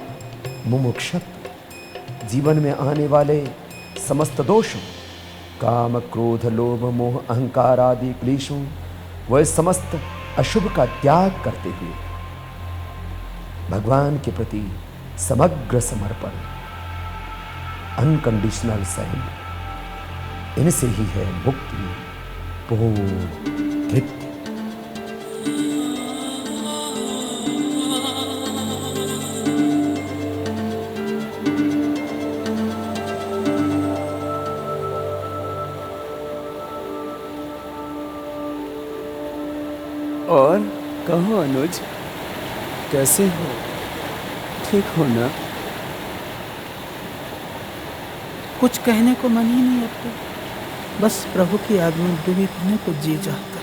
मुमुक्षुत्व, जीवन में आने वाले समस्त दोषों, काम, क्रोध, लोभ, मोह, अहंकार आदि क्लेशों व समस्त अशुभ का त्याग करते हुए भगवान के प्रति समग्र समर्पण, अनकंडीशनल सरेंडर, इनसे ही है मुक्ति, पूर्ण तृप्ति। और कहो अनुज, कैसे हो? ठीक हो ना? कुछ कहने को मन ही नहीं आता, बस प्रभु की आज्ञा में डूबे रहने को जी चाहता।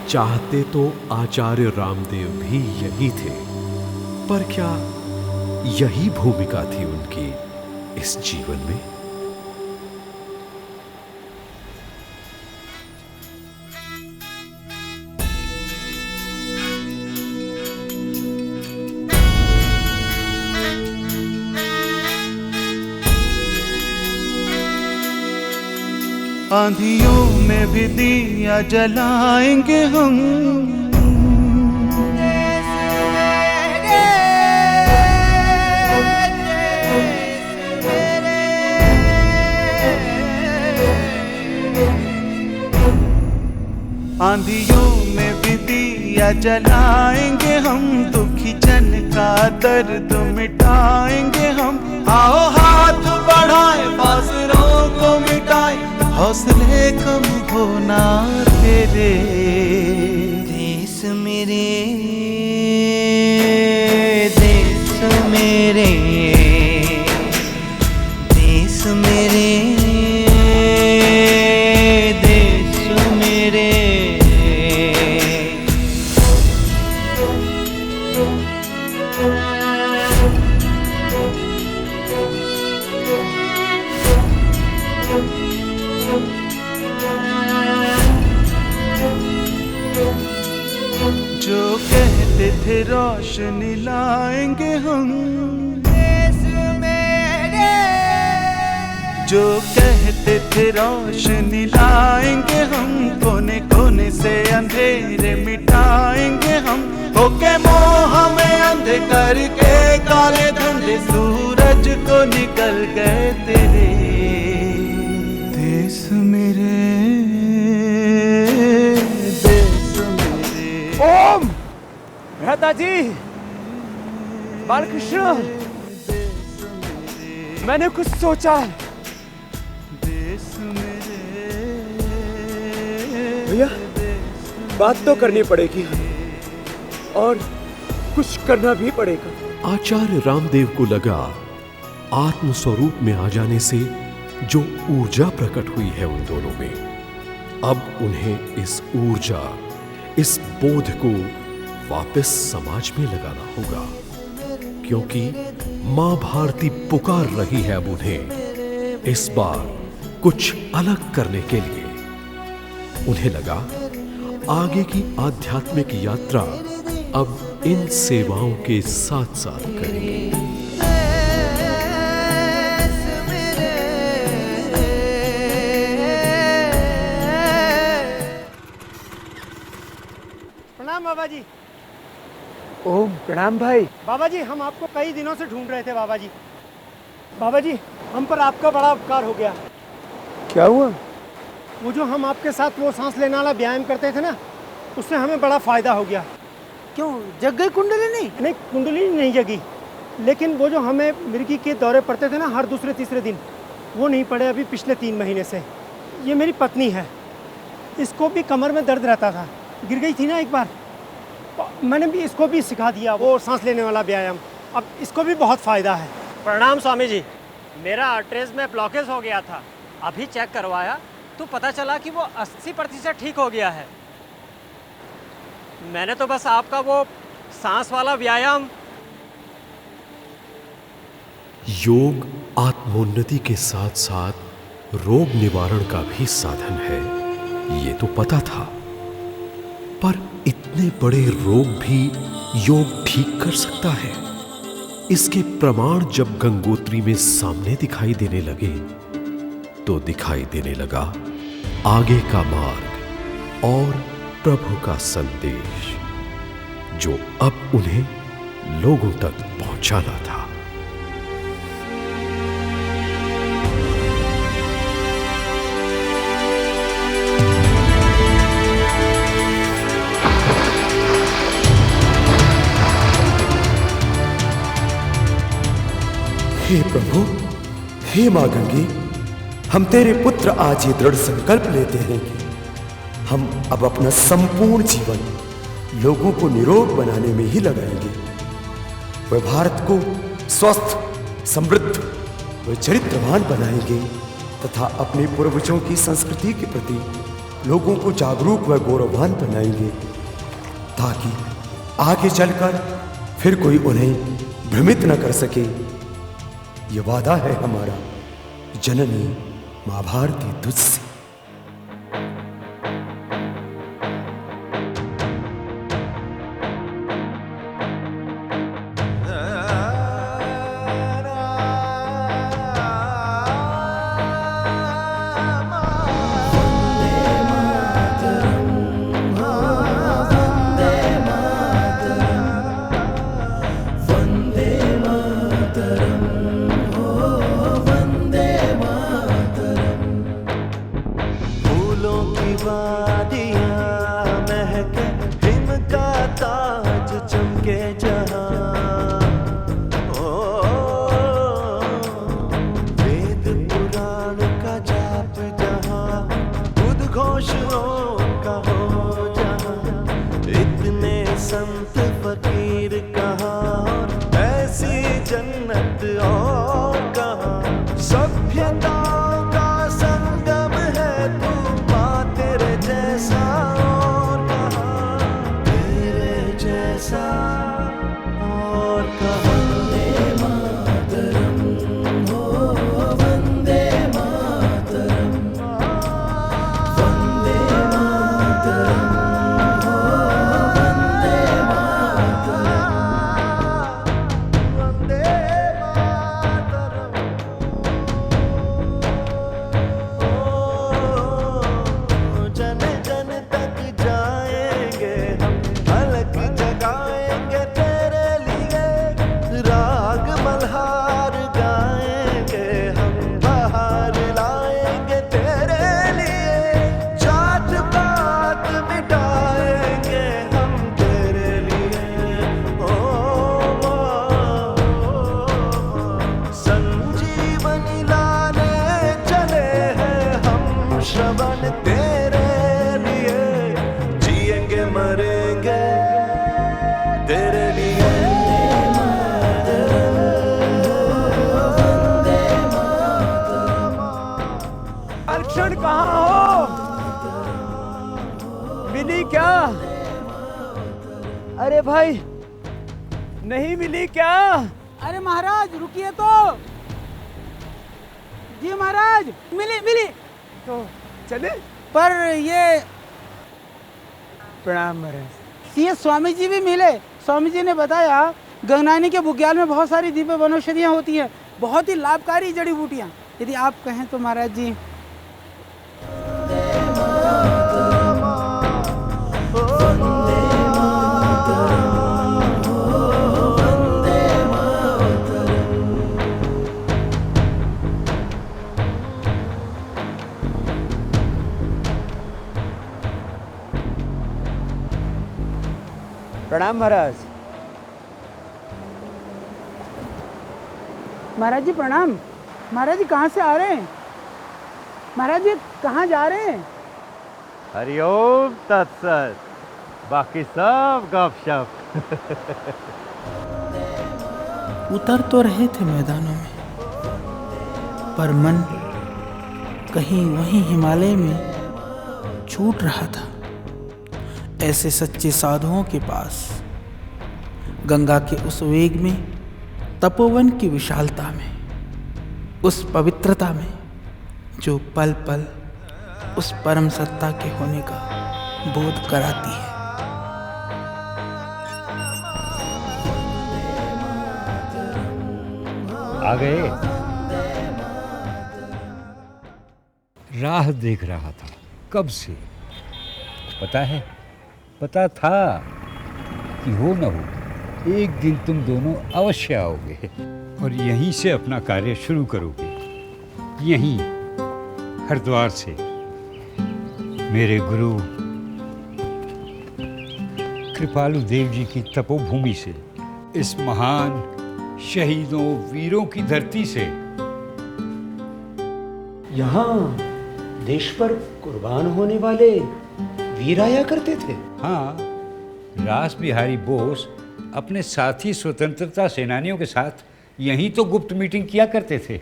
चाहते तो आचार्य रामदेव भी यही थे, पर क्या यही भूमिका थी उनकी इस जीवन में? आंधियों में भी दिया जलाएंगे हम, आंधियों में भी दिया जलाएंगे हम, दुखी जन का दर्द मिटाएंगे हम। आओ हाथ बढ़ाए, फासलों को मिटाए, हौसले कम होना तेरे। देश मेरे, देश मेरे, देश मेरे, देश मेरे। जो कहते थे रोशनी लाएंगे हम, जो कहते थे रोशनी लाएंगे हम, कोने कोने से अंधेरे मिटाएंगे हम। होके मोह में अंधे करके काले धंधे, सूरज को निकल गए तेरे। देश मेरे, ओम मेहता जी, बालकृष्ण, मैंने कुछ सोचा है। देश मेरे, भैया बात तो करनी पड़ेगी और कुछ करना भी पड़ेगा। आचार्य रामदेव को लगा आत्म स्वरूप में आ जाने से जो ऊर्जा प्रकट हुई है उन दोनों में, अब उन्हें इस ऊर्जा, इस बोध को वापस समाज में लगाना होगा, क्योंकि मां भारती पुकार रही है अब उन्हें इस बार कुछ अलग करने के लिए। उन्हें लगा आगे की आध्यात्मिक यात्रा अब इन सेवाओं के साथ साथ करेंगे। प्रणाम बाबा जी। ओम प्रणाम भाई। बाबा जी हम आपको कई दिनों से ढूंढ रहे थे बाबा जी। बाबा जी हम पर आपका बड़ा उपकार हो गया। क्या हुआ? वो जो हम आपके साथ वो सांस लेने वाला व्यायाम करते थे ना, उससे हमें बड़ा फायदा हो गया। क्यों जग गई कुंडली? नहीं कुंडली नहीं जगी, लेकिन वो जो हमें मिर्गी के दौरे पड़ते थे ना हर दूसरे तीसरे दिन, वो नहीं पड़े अभी पिछले 3 महीने से। ये मेरी पत्नी है, इसको भी कमर में दर्द रहता था, गिर गई थी ना एक बार, मैंने भी इसको भी सिखा दिया वो सांस लेने वाला व्यायाम। अब इसको भी बहुत फ़ायदा है। प्रणाम स्वामी जी। मेरा आर्टरीज में ब्लॉकेज हो गया था, अभी चेक करवाया तो पता चला कि वो 80% ठीक हो गया है। मैंने तो बस आपका वो सांस वाला व्यायाम। योग आत्मोन्नति के साथ साथ रोग निवारण का भी साधन है, ये तो पता था, पर इतने बड़े रोग भी योग ठीक कर सकता है, इसके प्रमाण जब गंगोत्री में सामने दिखाई देने लगे तो दिखाई देने लगा आगे का मार्ग और प्रभु का संदेश, जो अब उन्हें लोगों तक पहुंचाना था। हे प्रभु, हे मां गंगे, हम तेरे पुत्र आज ये दृढ़ संकल्प लेते हैं कि हम अब अपना संपूर्ण जीवन लोगों को निरोग बनाने में ही लगाएंगे। वह भारत को स्वस्थ, समृद्ध व चरित्रवान बनाएंगे तथा अपने पूर्वजों की संस्कृति के प्रति लोगों को जागरूक व गौरवान बनाएंगे, ताकि आगे चलकर फिर कोई उन्हें भ्रमित न कर सके। ये वादा है हमारा जननी मां भारती तुझसे। संत फकीर कहाँ, ऐसी जन्नत अरे भाई नहीं मिली क्या? अरे महाराज रुकिए तो। जी महाराज मिली मिली तो चले। पर ये प्रणाम महाराज। ये स्वामी जी भी मिले। स्वामी जी ने बताया गंगनानी के बुग्याल में बहुत सारी दिव्य वनौषधियाँ होती हैं, बहुत ही लाभकारी जड़ी बूटियाँ। यदि आप कहें तो महाराज जी। प्रणाम महाराज। महाराज जी प्रणाम। महाराज जी कहाँ से आ रहे हैं? महाराज जी कहाँ जा रहे हैं? हरिओम तत्सत, बाकी सब गपशप। उतर तो रहे थे मैदानों में, पर मन कहीं वहीं हिमालय में छूट रहा था। ऐसे सच्चे साधुओं के पास गंगा के उस वेग में, तपोवन की विशालता में, उस पवित्रता में जो पल पल उस परम सत्ता के होने का बोध कराती है। आ गए। राह देख रहा था कब से। पता है, पता था कि हो न हो एक दिन तुम दोनों अवश्य आओगे और यहीं से अपना कार्य शुरू करोगे। यहीं हरिद्वार से, मेरे गुरु कृपालु देव जी की तपोभूमि से, इस महान शहीदों वीरों की धरती से। यहाँ देश पर कुर्बान होने वाले वीर आया करते थे। हाँ, रास बिहारी बोस अपने साथी स्वतंत्रता सेनानियों के साथ यहीं तो गुप्त मीटिंग किया करते थे।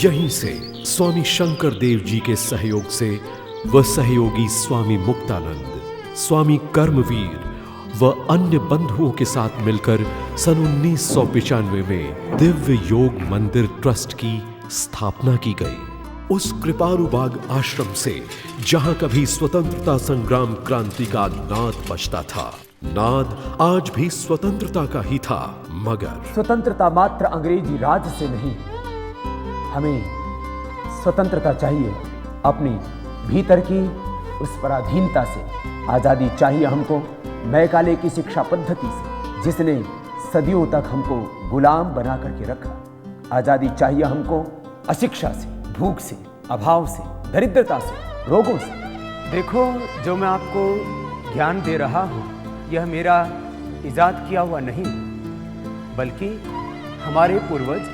यहीं से स्वामी शंकर देव जी के सहयोग से व सहयोगी स्वामी मुक्तानंद, स्वामी कर्मवीर व अन्य बंधुओं के साथ मिलकर सन 1995 में दिव्य योग मंदिर ट्रस्ट की स्थापना की गई। उस कृपालु बाग आश्रम से जहां कभी स्वतंत्रता संग्राम क्रांति का नाद बजता था, नाद आज भी स्वतंत्रता का ही था, मगर स्वतंत्रता मात्र अंग्रेजी राज से नहीं, हमें स्वतंत्रता चाहिए अपनी भीतर की उस पराधीनता से। आज़ादी चाहिए हमको मैकाले की शिक्षा पद्धति से, जिसने सदियों तक हमको गुलाम बना करके रखा। आज़ादी चाहिए हमको अशिक्षा से, भूख से, अभाव से, दरिद्रता से, रोगों से। देखो, जो मैं आपको ज्ञान दे रहा हूँ यह मेरा इजाद किया हुआ नहीं, बल्कि हमारे पूर्वज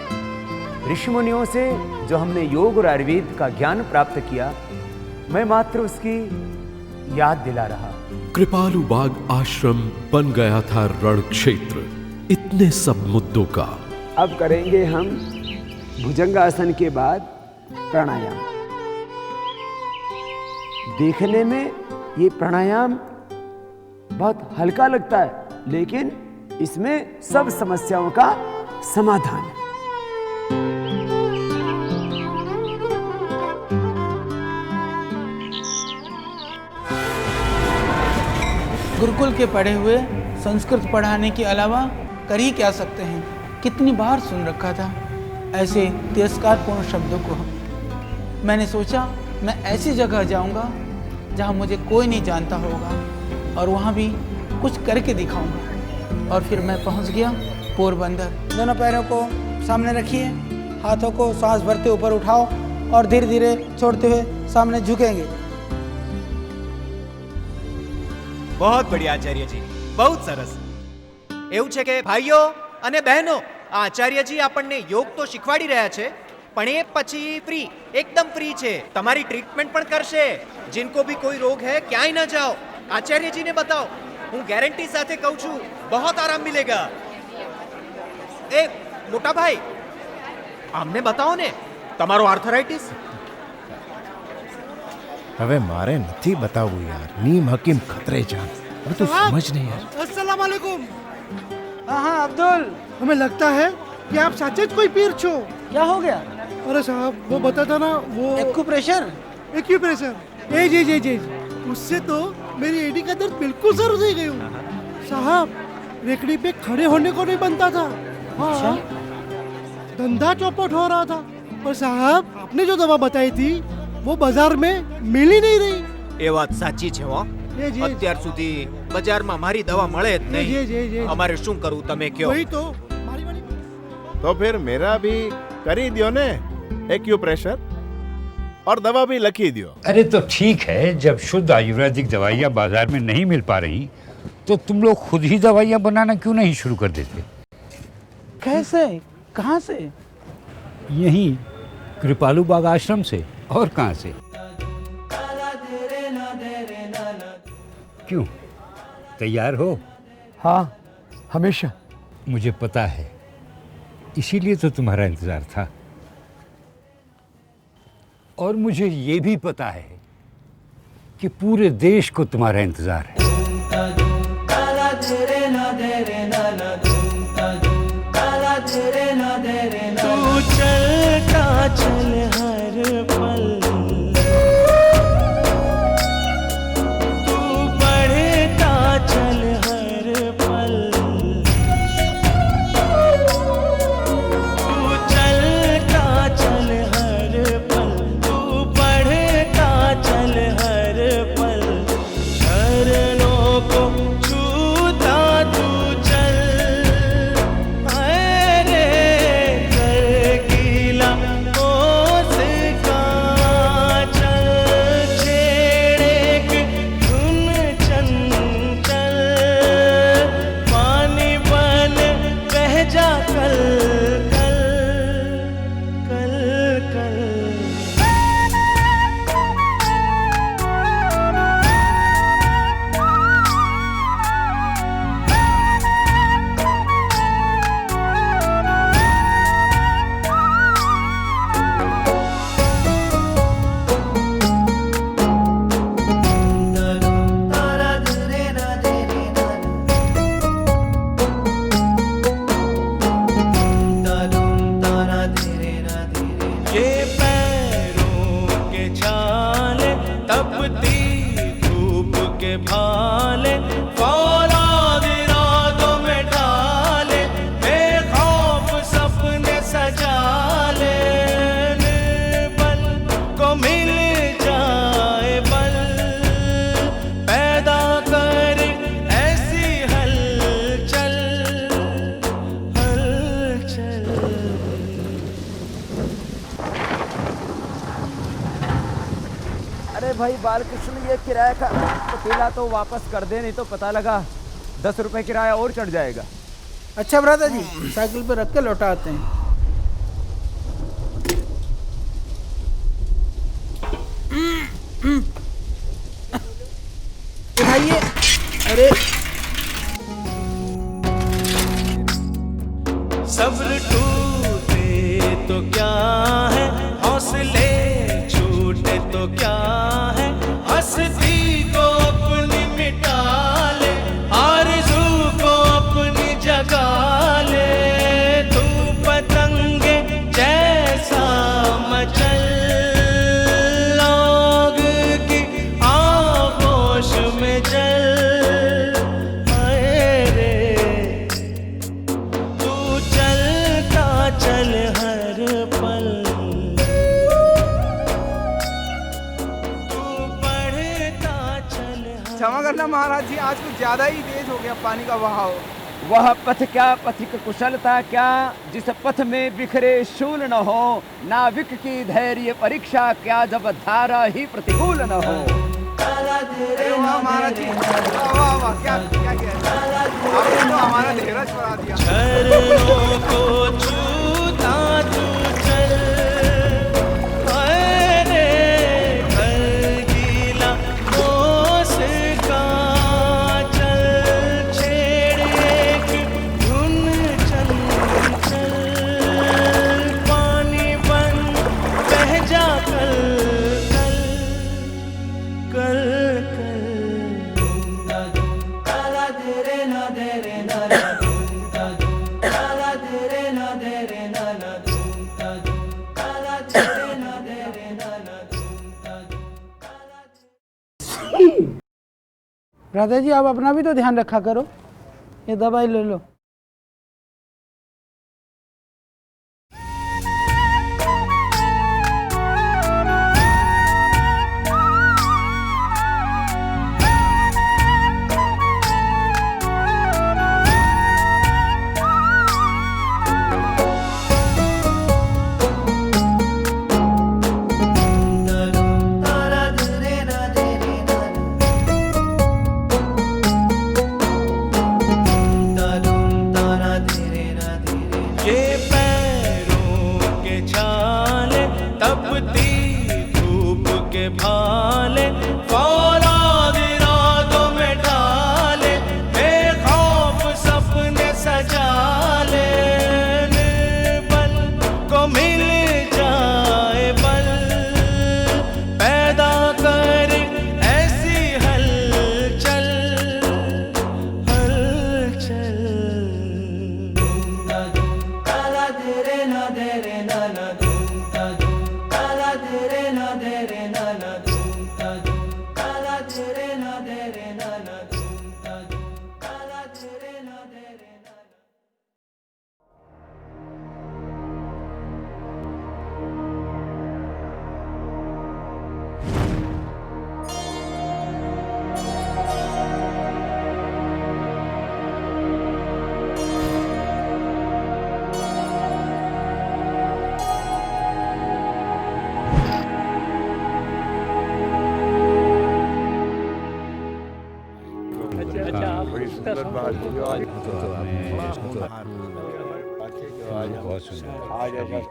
ऋषि मुनियों से जो हमने योग और आयुर्वेद का ज्ञान प्राप्त किया, मैं मात्र उसकी याद दिला रहा। कृपालु बाग आश्रम बन गया था रण क्षेत्र इतने सब मुद्दों का। अब करेंगे हम भुजंगासन के बाद प्राणायाम। देखने में ये प्राणायाम बहुत हल्का लगता है, लेकिन इसमें सब समस्याओं का समाधान है। गुरुकुल के पढ़े हुए संस्कृत पढ़ाने के अलावा कर ही क्या सकते हैं। कितनी बार सुन रखा था ऐसे तिरस्कारपूर्ण शब्दों को। मैंने सोचा मैं ऐसी जगह जाऊंगा जहां मुझे कोई नहीं जानता होगा और वहां भी कुछ करके दिखाऊंगा। और फिर मैं पहुंच गया पोरबंदर। दोनों पैरों को सामने रखिए, हाथों को सांस भरते ऊपर उठाओ और धीरे धीरे छोड़ते हुए सामने झुकेंगे। बहुत बढ़िया આચાર્યજી, बहुत સરસ. એવું છે કે ભાઈઓ અને બહેનો, આચાર્યજી આપણને યોગ તો શીખવાડી રહ્યા છે, પણ એ પછી ફ્રી, એકદમ ફ્રી છે. તમારી ટ્રીટમેન્ટ પણ કરશે. जिनको भी कोई रोग है, ક્યાંય ન જાઓ, આચાર્યજીને બતાવો. હું ગેરંટી સાથે કહું છું, बहुत આરામ મિલેગા. એ મોટા ભાઈ, આમને બતાવો ને તમારો આર્થરાઇટિસ. હવે મારે નથી બતાવવું યાર. નીમ હકીમ ખતરે જાન. હવે તું સમझ नहीं यार. अस्सलाम वालेकुम. हाँ अब्दुल, हमें लगता है कि आप सचेत कोई पीर छो. क्या हो गया? अरे साहब, वो बता था ना, वो एक्यूप्रेशर. एक्यूप्रेशर, जी, उससे तो मेरी एडी का दर्द बिल्कुल सर हो गई हूँ साहब. रेकड़ी पे खड़े होने को नहीं बनता था. हाँ, धंधा चौपट हो रहा था. पर साहब, आपने जो दवा बताई थी वो बाजार में मिल ही नहीं रही. એ વાત સાચી છે હો. અત્યાર સુધી બજારમાં મારી દવા મળે જ નહીં. અમારે શું કરવું તમે કયો? वही तो. तो फिर मेरा भी कर ही दियो ने एक्यूप्रेशर और दवा भी लखी दियो. अरे तो ठीक है, जब शुद्ध आयुर्वेदिक दवाइयाँ बाजार में नहीं मिल पा रही तो तुम लोग खुद ही दवाइयाँ बनाना क्यों नहीं शुरू कर देते? कैसे? कहाँ से? यहीं कृपालू बाग आश्रम से. और कहाँ से? क्यों, तैयार हो? हाँ, हमेशा. मुझे पता है, इसीलिए तो तुम्हारा इंतजार था. और मुझे ये भी पता है कि पूरे देश को तुम्हारा इंतजार है. तू चलता चल हर पल, तू बढ़ता चल हर पल, तू चलता चल हर पल, तू बढ़ता चल हर पल, चरणों को छूता तू चल. अरे कर गीला उसका चल, छेड़े की धुन चंचल, पानी बन बह जा कल कल कल कल. ये पैरों के छाले, तपती धूप के भाले, फौलाद इरादों में डाले, बेखौफ सपने सजा ले. निर्बल को मिल जाए बल, पैदा कर ऐसी हलचल हलचल. अरे भाई बालकृष्ण, ये किराया का पतीला तो वापस कर दे, नहीं तो पता लगा 10 रुपए किराया और चढ़ जाएगा. अच्छा भ्राता जी, साइकिल पे रख के लौटा आते हैं. उठाइए. अरे सब्र टूटे तो क्या है, हौसले छूटे तो क्या है, हंसती को अपनी मिटा ले, आरज़ू को अपनी जगा ले. तू पतंगे जैसा मचल, आग की आगोश में जल. अरे तू चलता चल हर पल, क्षमा करना महाराज जी, आज कुछ ज्यादा ही तेज हो गया पानी का बहाव. वह पथ क्या पथिक कुशलता क्या, जिस पथ में बिखरे शूल न हो, नाविक की धैर्य परीक्षा क्या, जब धारा ही प्रतिकूल न हो. अरे वाह महाराज जी, वाह वाह, क्या क्या आपने तो हमारा धीरज बढ़ा दिया। चरणों को छूता तू चल, हाय रे कर गीला दोष का चल, छेड़ एक धुन चल चल, पानी बन बह जा कल कल राधा जी, आप अपना भी तो ध्यान रखा करो, ये दवाई ले लो।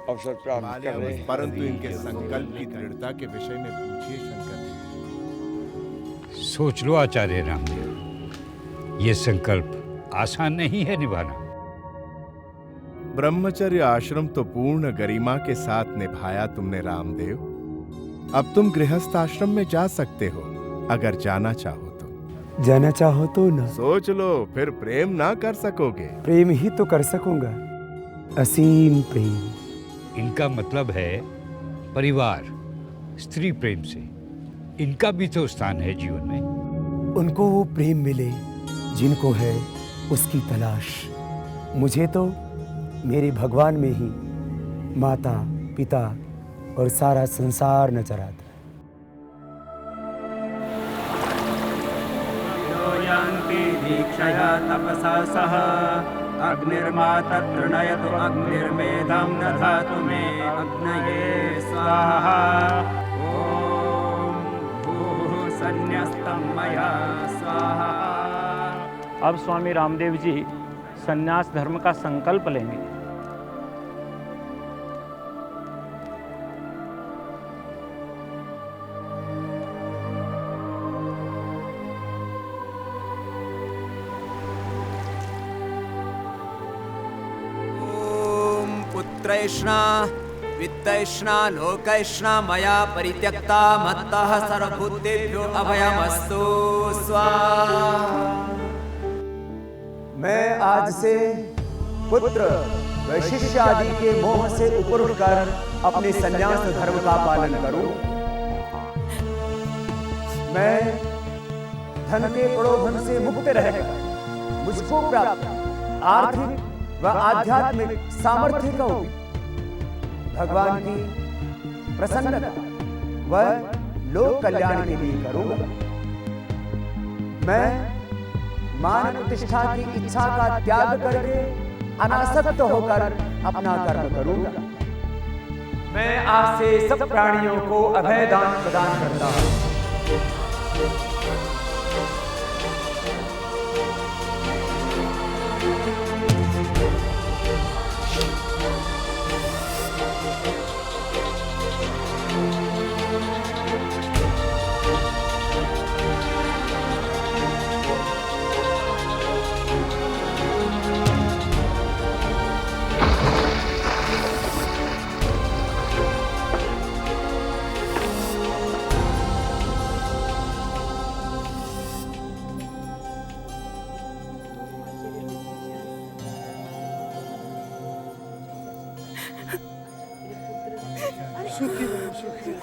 अवसर प्राप्त कर रहे हैं, परंतु इनके संकल्प की दृढ़ता के विषय में पूछिए शंकर जी। सोच लो आचार्य रामदेव, ये संकल्प आसान नहीं है निभाना। ब्रह्मचर्य आश्रम तो पूर्ण गरिमा के साथ निभाया तुमने रामदेव। अब तुम गृहस्थ आश्रम में जा सकते हो, अगर जाना चाहो तो। जाना चाहो तो ना। सोच लो, फिर प्रेम ना कर सकोगे। प्रेम ही तो कर सकूंगा, असीम प्रेम। इनका मतलब है परिवार, स्त्री प्रेम से। इनका भी तो स्थान है जीवन में। उनको वो प्रेम मिले जिनको है उसकी तलाश। मुझे तो मेरे भगवान में ही माता, पिता और सारा संसार नजर आता है। दीक्षया तपसा सह अग्निर्माता तृणयतु अग्निर्मेधां दधातु मे अग्नये स्वाहा। ओम भूः संन्यस्तं मया स्वाहा। अब स्वामी रामदेव जी संन्यास धर्म का संकल्प लेंगे। पुत्रैष्णा वित्तैष्णा लोकैष्णा मया परित्यक्ता मत्तः सर्वभूतेभ्यो अभयमस्तु स्वाहा। मैं आज से पुत्र वैशिष्य आदि के मोह से ऊपर उठकर अपने संन्यास धर्म का पालन करूं। मैं धन के प्रलोभन से मुक्त रहकर मुझको प्राप्त आर्थिक व आध्यात्मिक सामर्थ्य का उपयोग भगवान की प्रसन्नता व लोक कल्याण के लिए करूंगा। मैं मान प्रतिष्ठा की इच्छा का त्याग करके अनासक्त होकर अपना कर्म करूंगा। मैं आज से सब प्राणियों को अभय दान प्रदान करता हूं।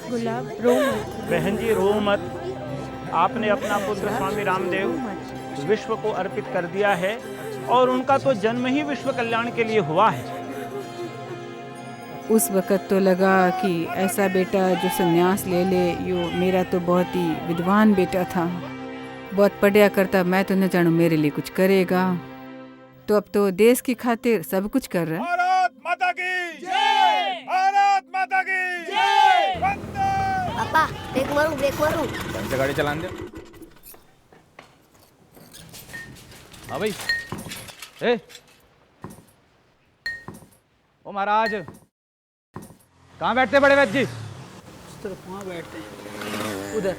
गुलाब रो मत। बहन जी रो मत। आपने अपना पुत्र स्वामी रामदेव विश्व को अर्पित कर दिया है और उनका तो जन्म ही विश्व कल्याण के लिए हुआ है। उस वक़्त तो लगा कि ऐसा बेटा जो संन्यास ले ले, यो मेरा तो बहुत ही विद्वान बेटा था, बहुत पढ़ा करता, मैं तो न जानू मेरे लिए कुछ करेगा। तो अब तो देश की खातिर सब कुछ कर रहा है। भारत माता की जय! भारत माता की जय! पापा ब्रेक मारूं। कौन सी गाड़ी चलाने दे? हाँ भाई। ए ओ महाराज, कहाँ बैठते बड़े वैद्य जी? उस तरफ वहाँ बैठते हैं, उधर।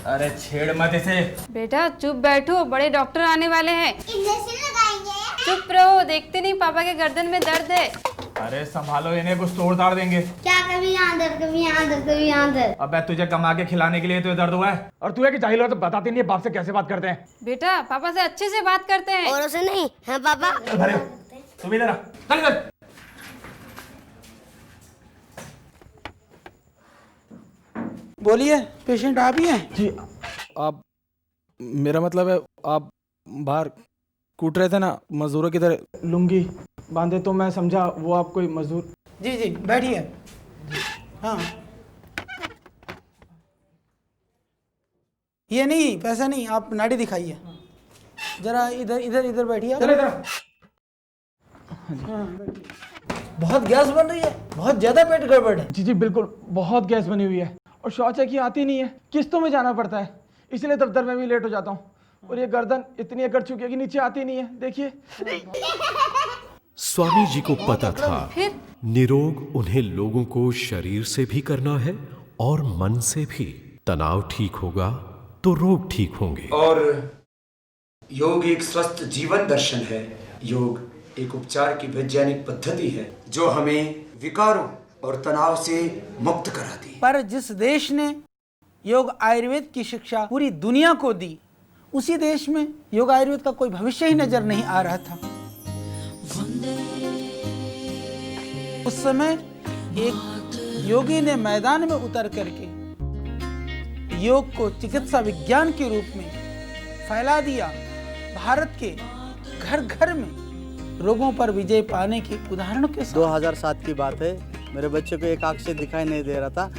अरे छेड़ मत इसे। बेटा चुप बैठो, बड़े डॉक्टर आने वाले हैं। इंजेक्शन लगाएंगे। चुप रहो, देखते नहीं पापा के गर्दन में दर्द है। अरे संभालो इन्हें, कुछ तोड़ ताड़ देंगे। क्या कभी यहाँ दर्द, कभी यहाँ दर्द, कभी यहाँ दर्द। अबे तुझे कमा के खिलाने के लिए तो दर्द हुआ है, और तू है कि जाहिल हो तो बताती नहीं है बाप से कैसे बात करते हैं। बेटा पापा से अच्छे से बात करते हैं। औरों से नहीं, हाँ पापा। तुम इधर आ, चल इधर। बोलिए, पेशेंट आप ही हैं? जी आप, मेरा मतलब है आप बाहर कूट रहे थे ना मजदूरों की तरह, लुंगी बांधे, तो मैं समझा वो आप कोई मजदूर। जी जी बैठिए। हाँ ये नहीं, पैसा नहीं, आप नाड़ी दिखाइए जरा। इधर इधर इधर बैठिए। हाँ, बहुत गैस बन रही है, बहुत ज्यादा पेट गड़बड़ है। जी जी बिल्कुल, बहुत गैस बनी हुई है और शौचालय की आती नहीं है, किस्तों में जाना पड़ता है, इसलिए दफ्तर में भी लेट हो जाता हूँ। और ये गर्दन इतनी अकड़ चुकी है कि नीचे आती नहीं है, देखिए। स्वामी जी को पता था निरोग उन्हें लोगों को शरीर से भी करना है और मन से भी। तनाव ठीक होगा तो रोग ठीक होंगे। और योग एक स्वस्थ जीवन दर्शन है। योग एक उपचार की वैज्ञानिक पद्धति है जो हमें विकारों और तनाव से मुक्त कराती है। पर जिस देश ने योग आयुर्वेद की शिक्षा पूरी दुनिया को दी, उसी देश में योग आयुर्वेद का कोई भविष्य ही नजर नहीं आ रहा था। उस समय एक योगी ने मैदान में उतर करके योग को चिकित्सा विज्ञान के रूप में फैला दिया। भारत के घर घर में रोगों पर विजय पाने के उदाहरणों के साथ। 2007 की बात है, मेरे बच्चे को एक आंख से दिखाई नहीं दे रहा था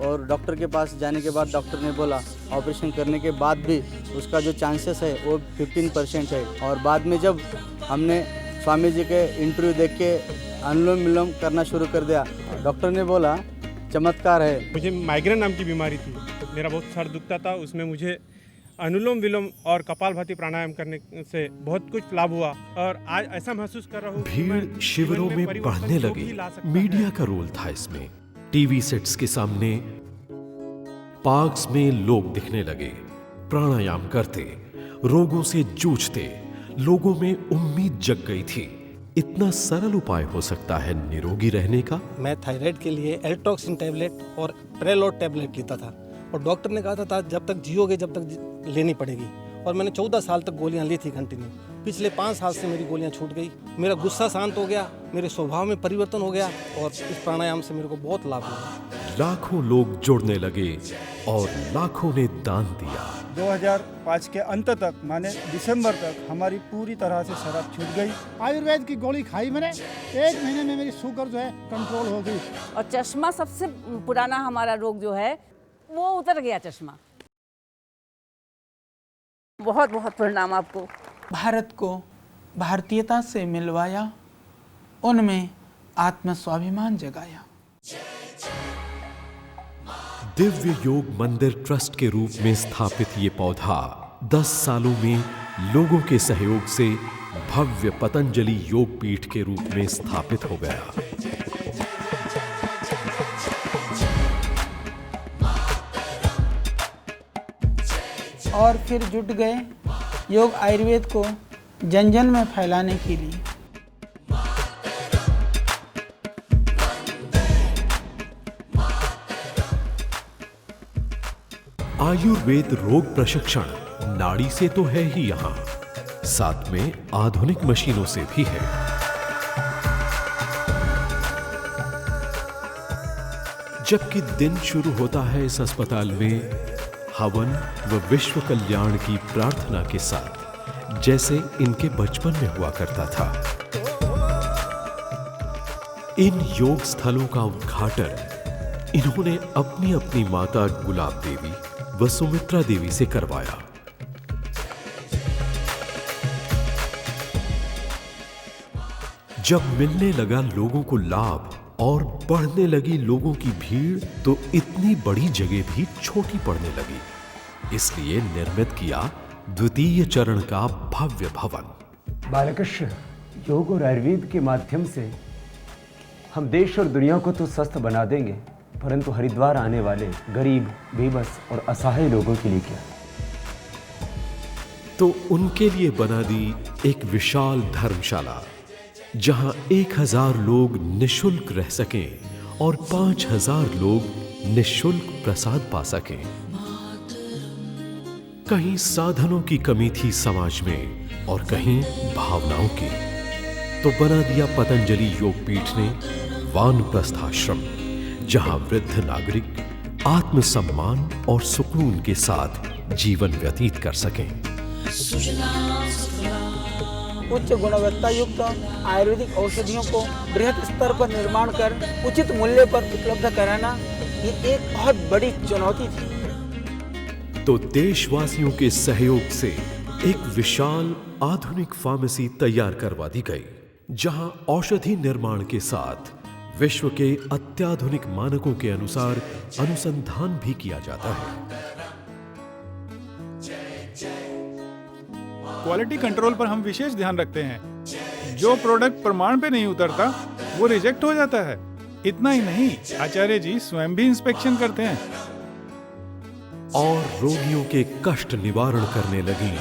और डॉक्टर के पास जाने के बाद डॉक्टर ने बोला ऑपरेशन करने के बाद भी उसका जो चांसेस है वो 15% है। और बाद में जब हमने स्वामी जी के इंटरव्यू देख के अनुलोम विलोम करना शुरू कर दिया, डॉक्टर ने बोला चमत्कार है। मुझे माइग्रेन नाम की बीमारी थी, तो मेरा बहुत सर दुखता था, उसमें मुझे अनुलोम विलोम और कपालभाति प्राणायाम करने से बहुत कुछ लाभ हुआ और आज ऐसा महसूस कर रहा हूँ। भीड़ शिविरों में बढ़ने लगी। मीडिया का रोल था इसमें। टीवी सेट्स के सामने पार्क्स में लोग दिखने लगे, प्राणायाम करते, रोगों से जूझते। लोगों में उम्मीद जग गई थी, इतना सरल उपाय हो सकता है निरोगी रहने का। मैं थायराइड के लिए एल्ट्रोक्सिन टैबलेट और प्रेलोड टैबलेट लेता था और डॉक्टर ने कहा था जब तक जियोगे जब तक लेनी पड़ेगी। और मैंने 14 साल तक गोलियां ली थी कंटिन्यू। पिछले 5 साल से मेरी गोलियां छूट गई, मेरा गुस्सा शांत हो गया, मेरे स्वभाव में परिवर्तन हो गया और इस प्राणायाम से मेरे को बहुत लाभ हुआ। लाखों लोग जुड़ने लगे और लाखों ने दान दिया। 2005 के अंत तक माने दिसंबर तक हमारी पूरी तरह से शराब छूट गई। आयुर्वेद की गोली खाई मैंने, 1 महीने में मेरी शुगर जो है कंट्रोल हो गई। और चश्मा सबसे पुराना हमारा रोग जो है वो उतर गया चश्मा। बहुत बहुत प्रणाम आपको। भारत को भारतीयता से मिलवाया, उनमें आत्म स्वाभिमान जगाया। दिव्य योग मंदिर ट्रस्ट के रूप में स्थापित ये पौधा 10 सालों में लोगों के सहयोग से भव्य पतंजलि योग पीठ के रूप में स्थापित हो गया। और फिर जुट गए योग आयुर्वेद को जन जन में फैलाने के लिए। आयुर्वेद रोग प्रशिक्षण नाड़ी से तो है ही यहाँ, साथ में आधुनिक मशीनों से भी है। जबकि दिन शुरू होता है इस अस्पताल में हवन व विश्व कल्याण की प्रार्थना के साथ, जैसे इनके बचपन में हुआ करता था। इन योग स्थलों का उद्घाटन इन्होंने अपनी अपनी माता गुलाब देवी व सुमित्रा देवी से करवाया। जब मिलने लगा लोगों को लाभ और बढ़ने लगी लोगों की भीड़, तो इतनी बड़ी जगह भी छोटी पड़ने लगी। इसलिए निर्मित किया द्वितीय चरण का भव्य भवन। बालकृष्ण, योग और आयुर्वेद के माध्यम से हम देश और दुनिया को तो स्वस्थ बना देंगे, परंतु हरिद्वार आने वाले गरीब, बेबस और असहाय लोगों के लिए क्या? तो उनके लिए बना दी एक विशाल धर्मशाला, जहां 1000 लोग निशुल्क रह सकें और 5000 लोग निशुल्क प्रसाद पा सकें। कहीं साधनों की कमी थी समाज में और कहीं भावनाओं की, तो बना दिया पतंजलि योगपीठ ने वानप्रस्थ आश्रम, जहां वृद्ध नागरिक आत्मसम्मान और सुकून के साथ जीवन व्यतीत कर सकें। उच्च गुणवत्ता युक्त आयुर्वेदिक औषधियों को बृहद स्तर पर निर्माण कर उचित मूल्य पर उपलब्ध कराना ये एक बहुत बड़ी चुनौती थी। तो देशवासियों के सहयोग से एक विशाल आधुनिक फार्मेसी तैयार करवा दी गई, जहां औषधि निर्माण के साथ विश्व के अत्याधुनिक मानकों के अनुसार अनुसंधान भी किया जाता है। क्वालिटी कंट्रोल पर हम विशेष ध्यान रखते हैं। जो प्रोडक्ट प्रमाण पे नहीं उतरता वो रिजेक्ट हो जाता है। इतना ही नहीं, आचार्य जी स्वयं भी इंस्पेक्शन करते हैं। और रोगियों के कष्ट निवारण करने लगी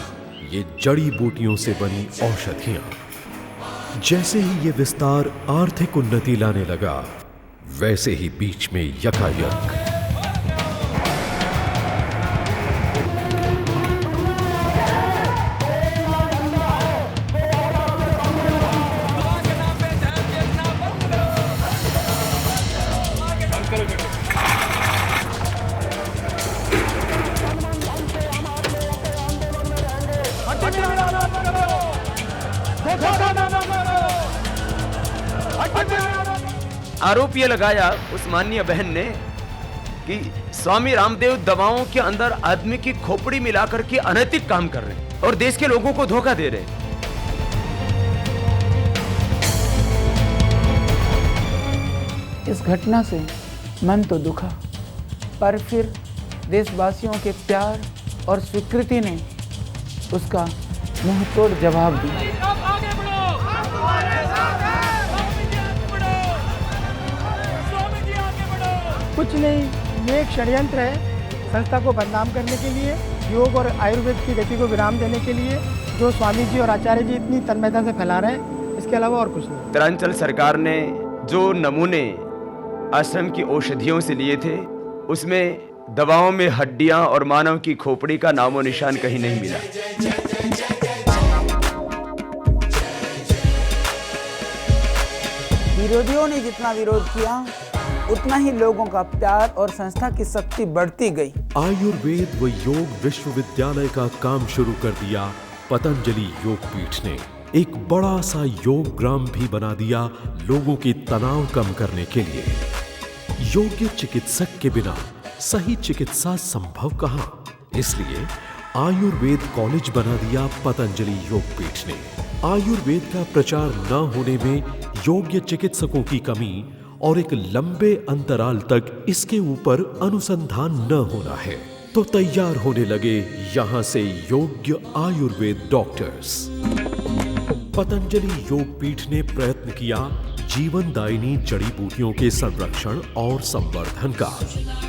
ये जड़ी बूटियों से बनी औषधियां। जैसे ही ये विस्तार आर्थिक उन्नति लाने लगा, वैसे ही बीच में यकायक आरोप ये लगाया उस माननीय बहन ने कि स्वामी रामदेव दवाओं के अंदर आदमी की खोपड़ी मिलाकर के अनैतिक काम कर रहे हैं और देश के लोगों को धोखा दे रहे हैं। इस घटना से मन तो दुखा, पर फिर देशवासियों के प्यार और स्वीकृति ने उसका मुंहतोड़ जवाब दिया। कुछ नहीं, ये एक षड्यंत्र है संस्था को बदनाम करने के लिए, योग और आयुर्वेद की गति को विराम देने के लिए, जो स्वामी जी और आचार्य जी इतनी तन्मयता से फैला रहे हैं। इसके अलावा और कुछ नहीं। उत्तरांचल सरकार ने जो नमूने आश्रम की औषधियों से लिए थे, उसमें दवाओं में हड्डियां और मानव की खोपड़ी का नामो निशान कहीं नहीं मिला। विरोधियों ने जितना विरोध किया, उतना ही लोगों का प्यार और संस्था की शक्ति बढ़ती गई। आयुर्वेद व योग विश्वविद्यालय का काम शुरू कर दिया पतंजलि योगपीठ ने। एक बड़ा सा योग ग्राम भी बना दिया लोगों की तनाव कम करने के लिए। योग्य चिकित्सक के बिना सही चिकित्सा संभव कहां, इसलिए आयुर्वेद कॉलेज बना दिया पतंजलि योगपीठ ने। आयुर्वेद का प्रचार न होने में योग्य चिकित्सकों की कमी और एक लंबे अंतराल तक इसके ऊपर अनुसंधान न होना है, तो तैयार होने लगे यहां से योग्य आयुर्वेद डॉक्टर्स। पतंजलि योग पीठ ने प्रयत्न किया जीवनदायिनी जड़ी बूटियों के संरक्षण और संवर्धन का।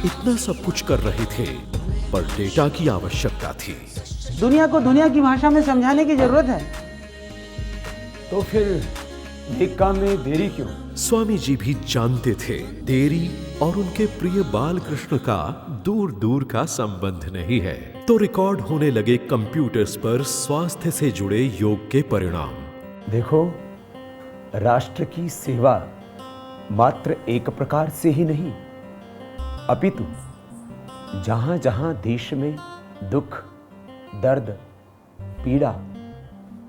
इतना सब कुछ कर रहे थे, पर डेटा की आवश्यकता थी। दुनिया को दुनिया की भाषा में समझाने की जरूरत है। तो फिर एक काम में देरी क्यों? स्वामी जी भी जानते थे देरी और उनके प्रिय बालकृष्ण का दूर दूर का संबंध नहीं है। तो रिकॉर्ड होने लगे कंप्यूटर्स पर स्वास्थ्य से जुड़े योग के परिणाम। देखो, राष्ट्र की सेवा मात्र एक प्रकार से ही नहीं, अपितु जहां जहां देश में दुख, दर्द, पीड़ा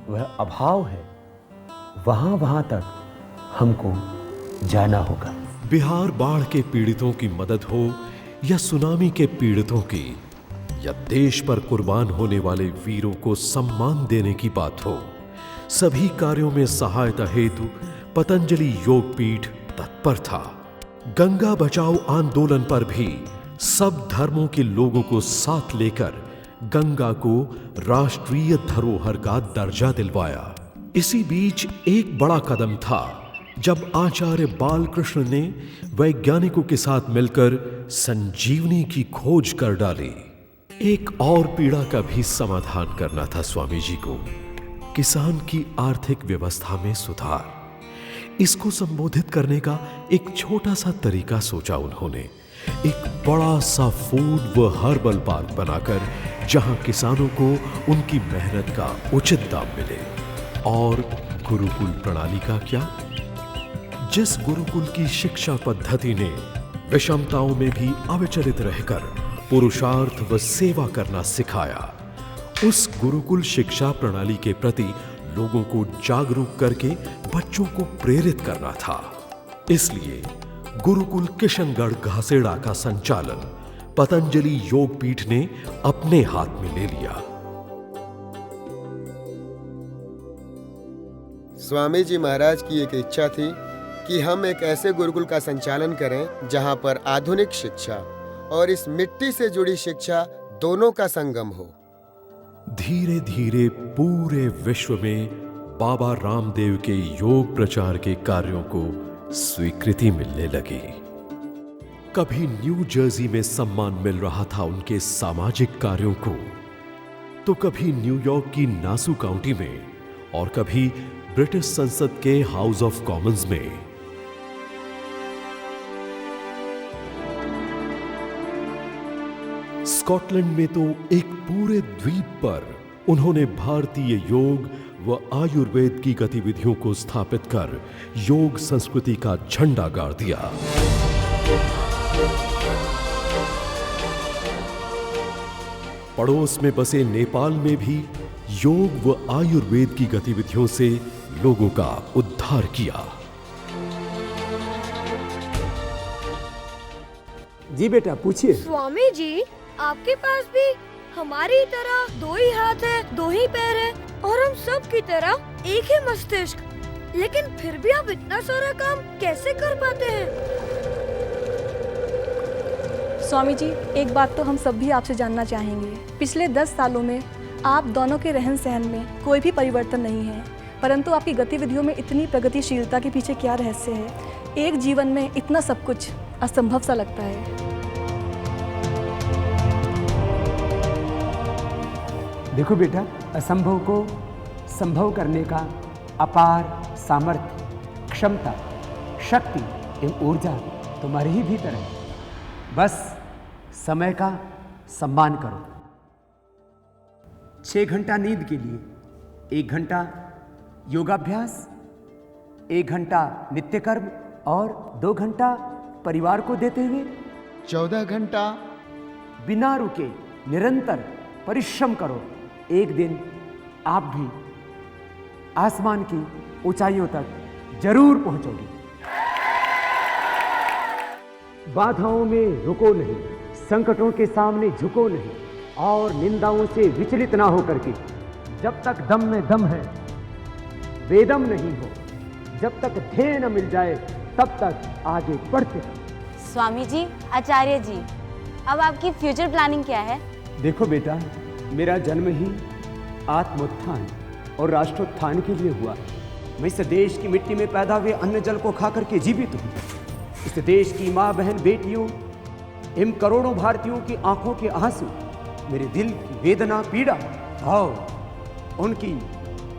वह अभाव है, वहां वहां तक हमको जाना होगा। बिहार बाढ़ के पीड़ितों की मदद हो या सुनामी के पीड़ितों की, या देश पर कुर्बान होने वाले वीरों को सम्मान देने की बात हो, सभी कार्यों में सहायता हेतु पतंजलि योग पीठ तत्पर था। गंगा बचाओ आंदोलन पर भी सब धर्मों के लोगों को साथ लेकर गंगा को राष्ट्रीय धरोहर का दर्जा दिलवाया। इसी बीच एक बड़ा कदम था जब आचार्य बालकृष्ण ने वैज्ञानिकों के साथ मिलकर संजीवनी की खोज कर डाली। एक और पीड़ा का भी समाधान करना था स्वामी जी को, किसान की आर्थिक व्यवस्था में सुधार। इसको संबोधित करने का एक छोटा सा तरीका सोचा उन्होंने। एक बड़ा सा फूड व हर्बल पार्क बनाकर जहां किसानों को उनकी मेहनत का उचित दाम मिले। और गुरुकुल प्रणाली का क्या? जिस गुरुकुल की शिक्षा पद्धति ने विषमताओं में भी अविचलित रहकर पुरुषार्थ व सेवा करना सिखाया, उस गुरुकुल शिक्षा प्रणाली के प्रति लोगों को जागरूक करके बच्चों को प्रेरित करना था। इसलिए गुरुकुल किशनगढ़ घासेड़ा का संचालन पतंजलि योग पीठ ने अपने हाथ में ले लिया। स्वामी जी महाराज की एक इच्छा थी कि हम एक ऐसे गुरुकुल का संचालन करें जहां पर आधुनिक शिक्षा और इस मिट्टी से जुड़ी शिक्षा दोनों का संगम हो। धीरे धीरे पूरे विश्व में बाबा रामदेव के योग प्रचार के कार्यों को स्वीकृति मिलने लगी। कभी न्यू जर्सी में सम्मान मिल रहा था उनके सामाजिक कार्यों को, तो कभी न्यूयॉर्क की नासू काउंटी में और कभी ब्रिटिश संसद के हाउस ऑफ कॉमन्स में। स्कॉटलैंड में तो एक पूरे द्वीप पर उन्होंने भारतीय योग व आयुर्वेद की गतिविधियों को स्थापित कर योग संस्कृति का झंडा गाड़ दिया। पड़ोस में बसे नेपाल में भी योग व आयुर्वेद की गतिविधियों से लोगों का उद्धार किया। जी बेटा, पूछिए। स्वामी जी, आपके पास भी हमारी तरह दो ही हाथ है, दो ही पैर है और हम सब की तरह एक ही मस्तिष्क, लेकिन फिर भी आप इतना सारा काम कैसे कर पाते हैं? स्वामी जी, एक बात तो हम सब भी आपसे जानना चाहेंगे। पिछले 10 सालों में आप दोनों के रहन सहन में कोई भी परिवर्तन नहीं है, परंतु आपकी गतिविधियों में इतनी प्रगतिशीलता के पीछे क्या रहस्य है? एक जीवन में इतना सब कुछ असंभव सा लगता है। देखो बेटा, असंभव को संभव करने का अपार सामर्थ्य, क्षमता, शक्ति एवं ऊर्जा तुम्हारे ही भीतर है। बस समय का सम्मान करो। 6 घंटा नींद के लिए 1 घंटा योगाभ्यास, 1 घंटा नित्य कर्म और 2 घंटा परिवार को देते हुए 14 घंटा बिना रुके निरंतर परिश्रम करो। एक दिन आप भी आसमान की ऊंचाइयों तक जरूर पहुंचोगे। बाधाओं में रुको नहीं, संकटों के सामने झुको नहीं और निंदाओं से विचलित ना हो करके, जब तक दम में दम है, बेदम नहीं हो, जब तक ध्येय न मिल जाए तब तक आगे बढ़ते रहो। स्वामी जी, आचार्य जी, अब आपकी फ्यूचर प्लानिंग क्या है? देखो बेटा, मेरा जन्म ही आत्मोत्थान और राष्ट्रोत्थान के लिए हुआ। मैं इस देश की मिट्टी में पैदा हुए अन्न जल को खा करके जीवित हूँ। इस देश की माँ बहन बेटियों इन करोड़ों भारतीयों की आंखों के आंसू मेरे दिल की वेदना पीड़ा और उनकी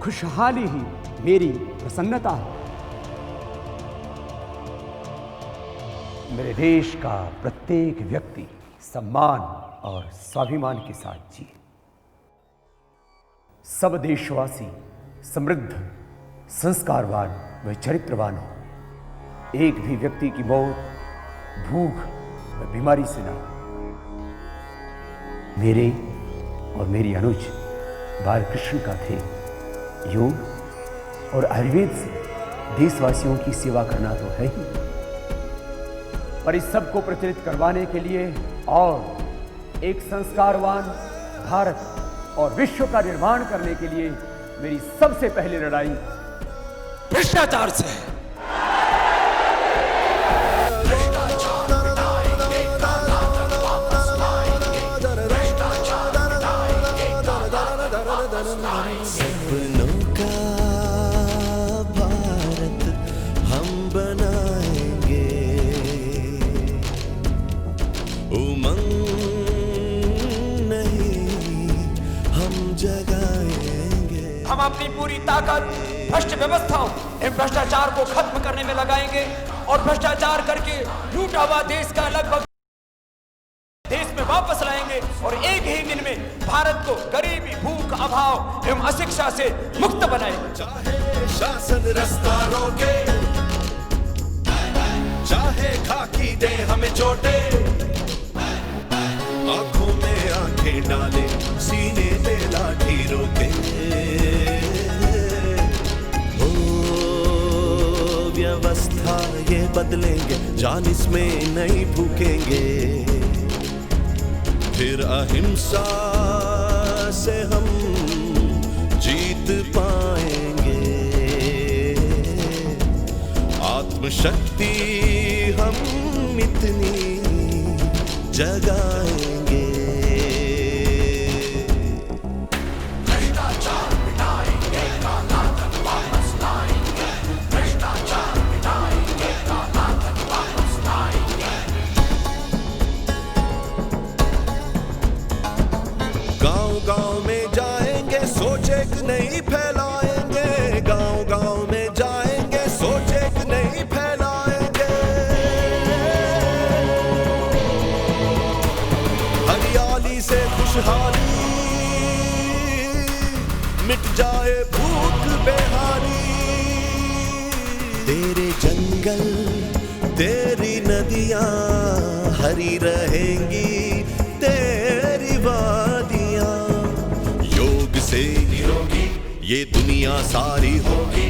खुशहाली ही मेरी प्रसन्नता है। मेरे देश का प्रत्येक व्यक्ति सम्मान और स्वाभिमान के साथ जिए। सब देशवासी समृद्ध, संस्कारवान व चरित्रवान हो। एक भी व्यक्ति की मौत भूख व बीमारी से ना हो। मेरे और मेरी अनुज बालकृष्ण का थे योग और आयुर्वेद से देशवासियों की सेवा करना तो है ही, पर इस सब को प्रचलित करवाने के लिए और एक संस्कारवान भारत और विश्व का निर्माण करने के लिए मेरी सबसे पहली लड़ाई भ्रष्टाचार से है। सपनों का भारत हम बनाएंगे, उमंग नहीं हम जगाएंगे। हम अपनी पूरी ताकत भ्रष्ट व्यवस्थाओं एवं भ्रष्टाचार को खत्म करने में लगाएंगे और भ्रष्टाचार करके लूटा हुआ देश का लगभग देश में वापस लाएंगे और एक ही दिन में भारत को गरीबी, भूख, अभाव एवं अशिक्षा से मुक्त बनाएंगे। चाहे शासन रास्ता रोके, चाहे खाकी दे हमें चोटे, आंखों में आंखें डाले, सीने पे लाठी रोके। ओ व्यवस्था ये बदलेंगे, जान इसमें नहीं भूकेंगे, फिर अहिंसा से हम जीत पाएंगे। आत्मशक्ति हम इतनी जगाएंगे। गांव में जाएंगे, सोच एक नहीं फैलाएंगे। गांव में जाएंगे, सोच एक नहीं फैलाएंगे। हरियाली से खुशहाली, मिट जाए भूख बेहाली। तेरे जंगल, तेरी नदियां हरी रहेंगी, तेरी वादियां योग से निरोगी ये दुनिया सारी होगी।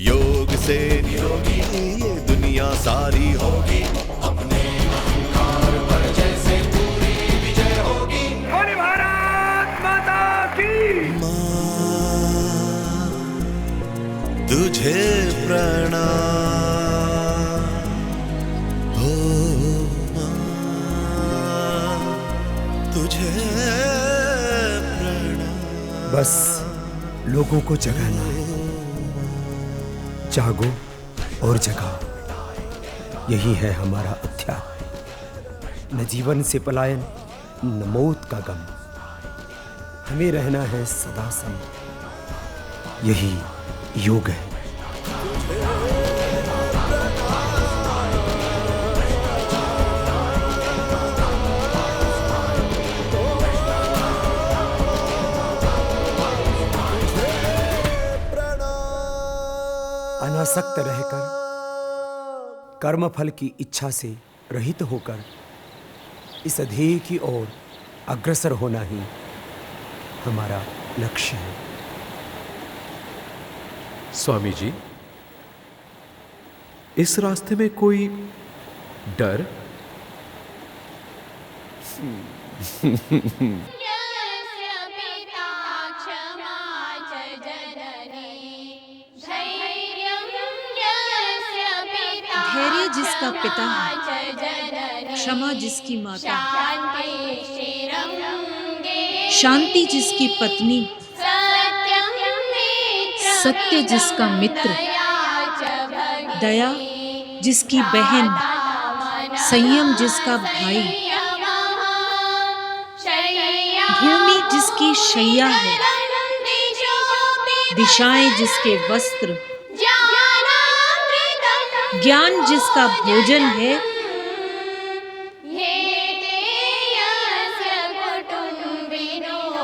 योग से निरोगी ये दुनिया सारी होगी। अपने अहंकार पर जैसे पूरी विजय होगी। बोले भारत माता की। माँ तुझे प्रणाम। बस लोगों को जगाना है। जागो और जगाओ, यही है हमारा अध्याय। न जीवन से पलायन, न मौत का गम, हमें रहना है सदा सम, यही योग है। अनासक्त रहकर, कर्मफल की इच्छा से रहित होकर इस ध्येय की ओर अग्रसर होना ही हमारा लक्ष्य है। स्वामी जी, इस रास्ते में कोई डर? जिसका पिता है, क्षमा जिसकी माता, शांति जिसकी पत्नी, सत्य जिसका मित्र, दया जिसकी बहन, संयम जिसका भाई, भूमि जिसकी शैया है, दिशाएं जिसके वस्त्र, ज्ञान जिसका भोजन है,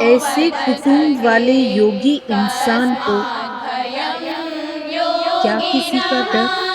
ऐसे कुटुंब वाले योगी इंसान को क्या किसी का डर?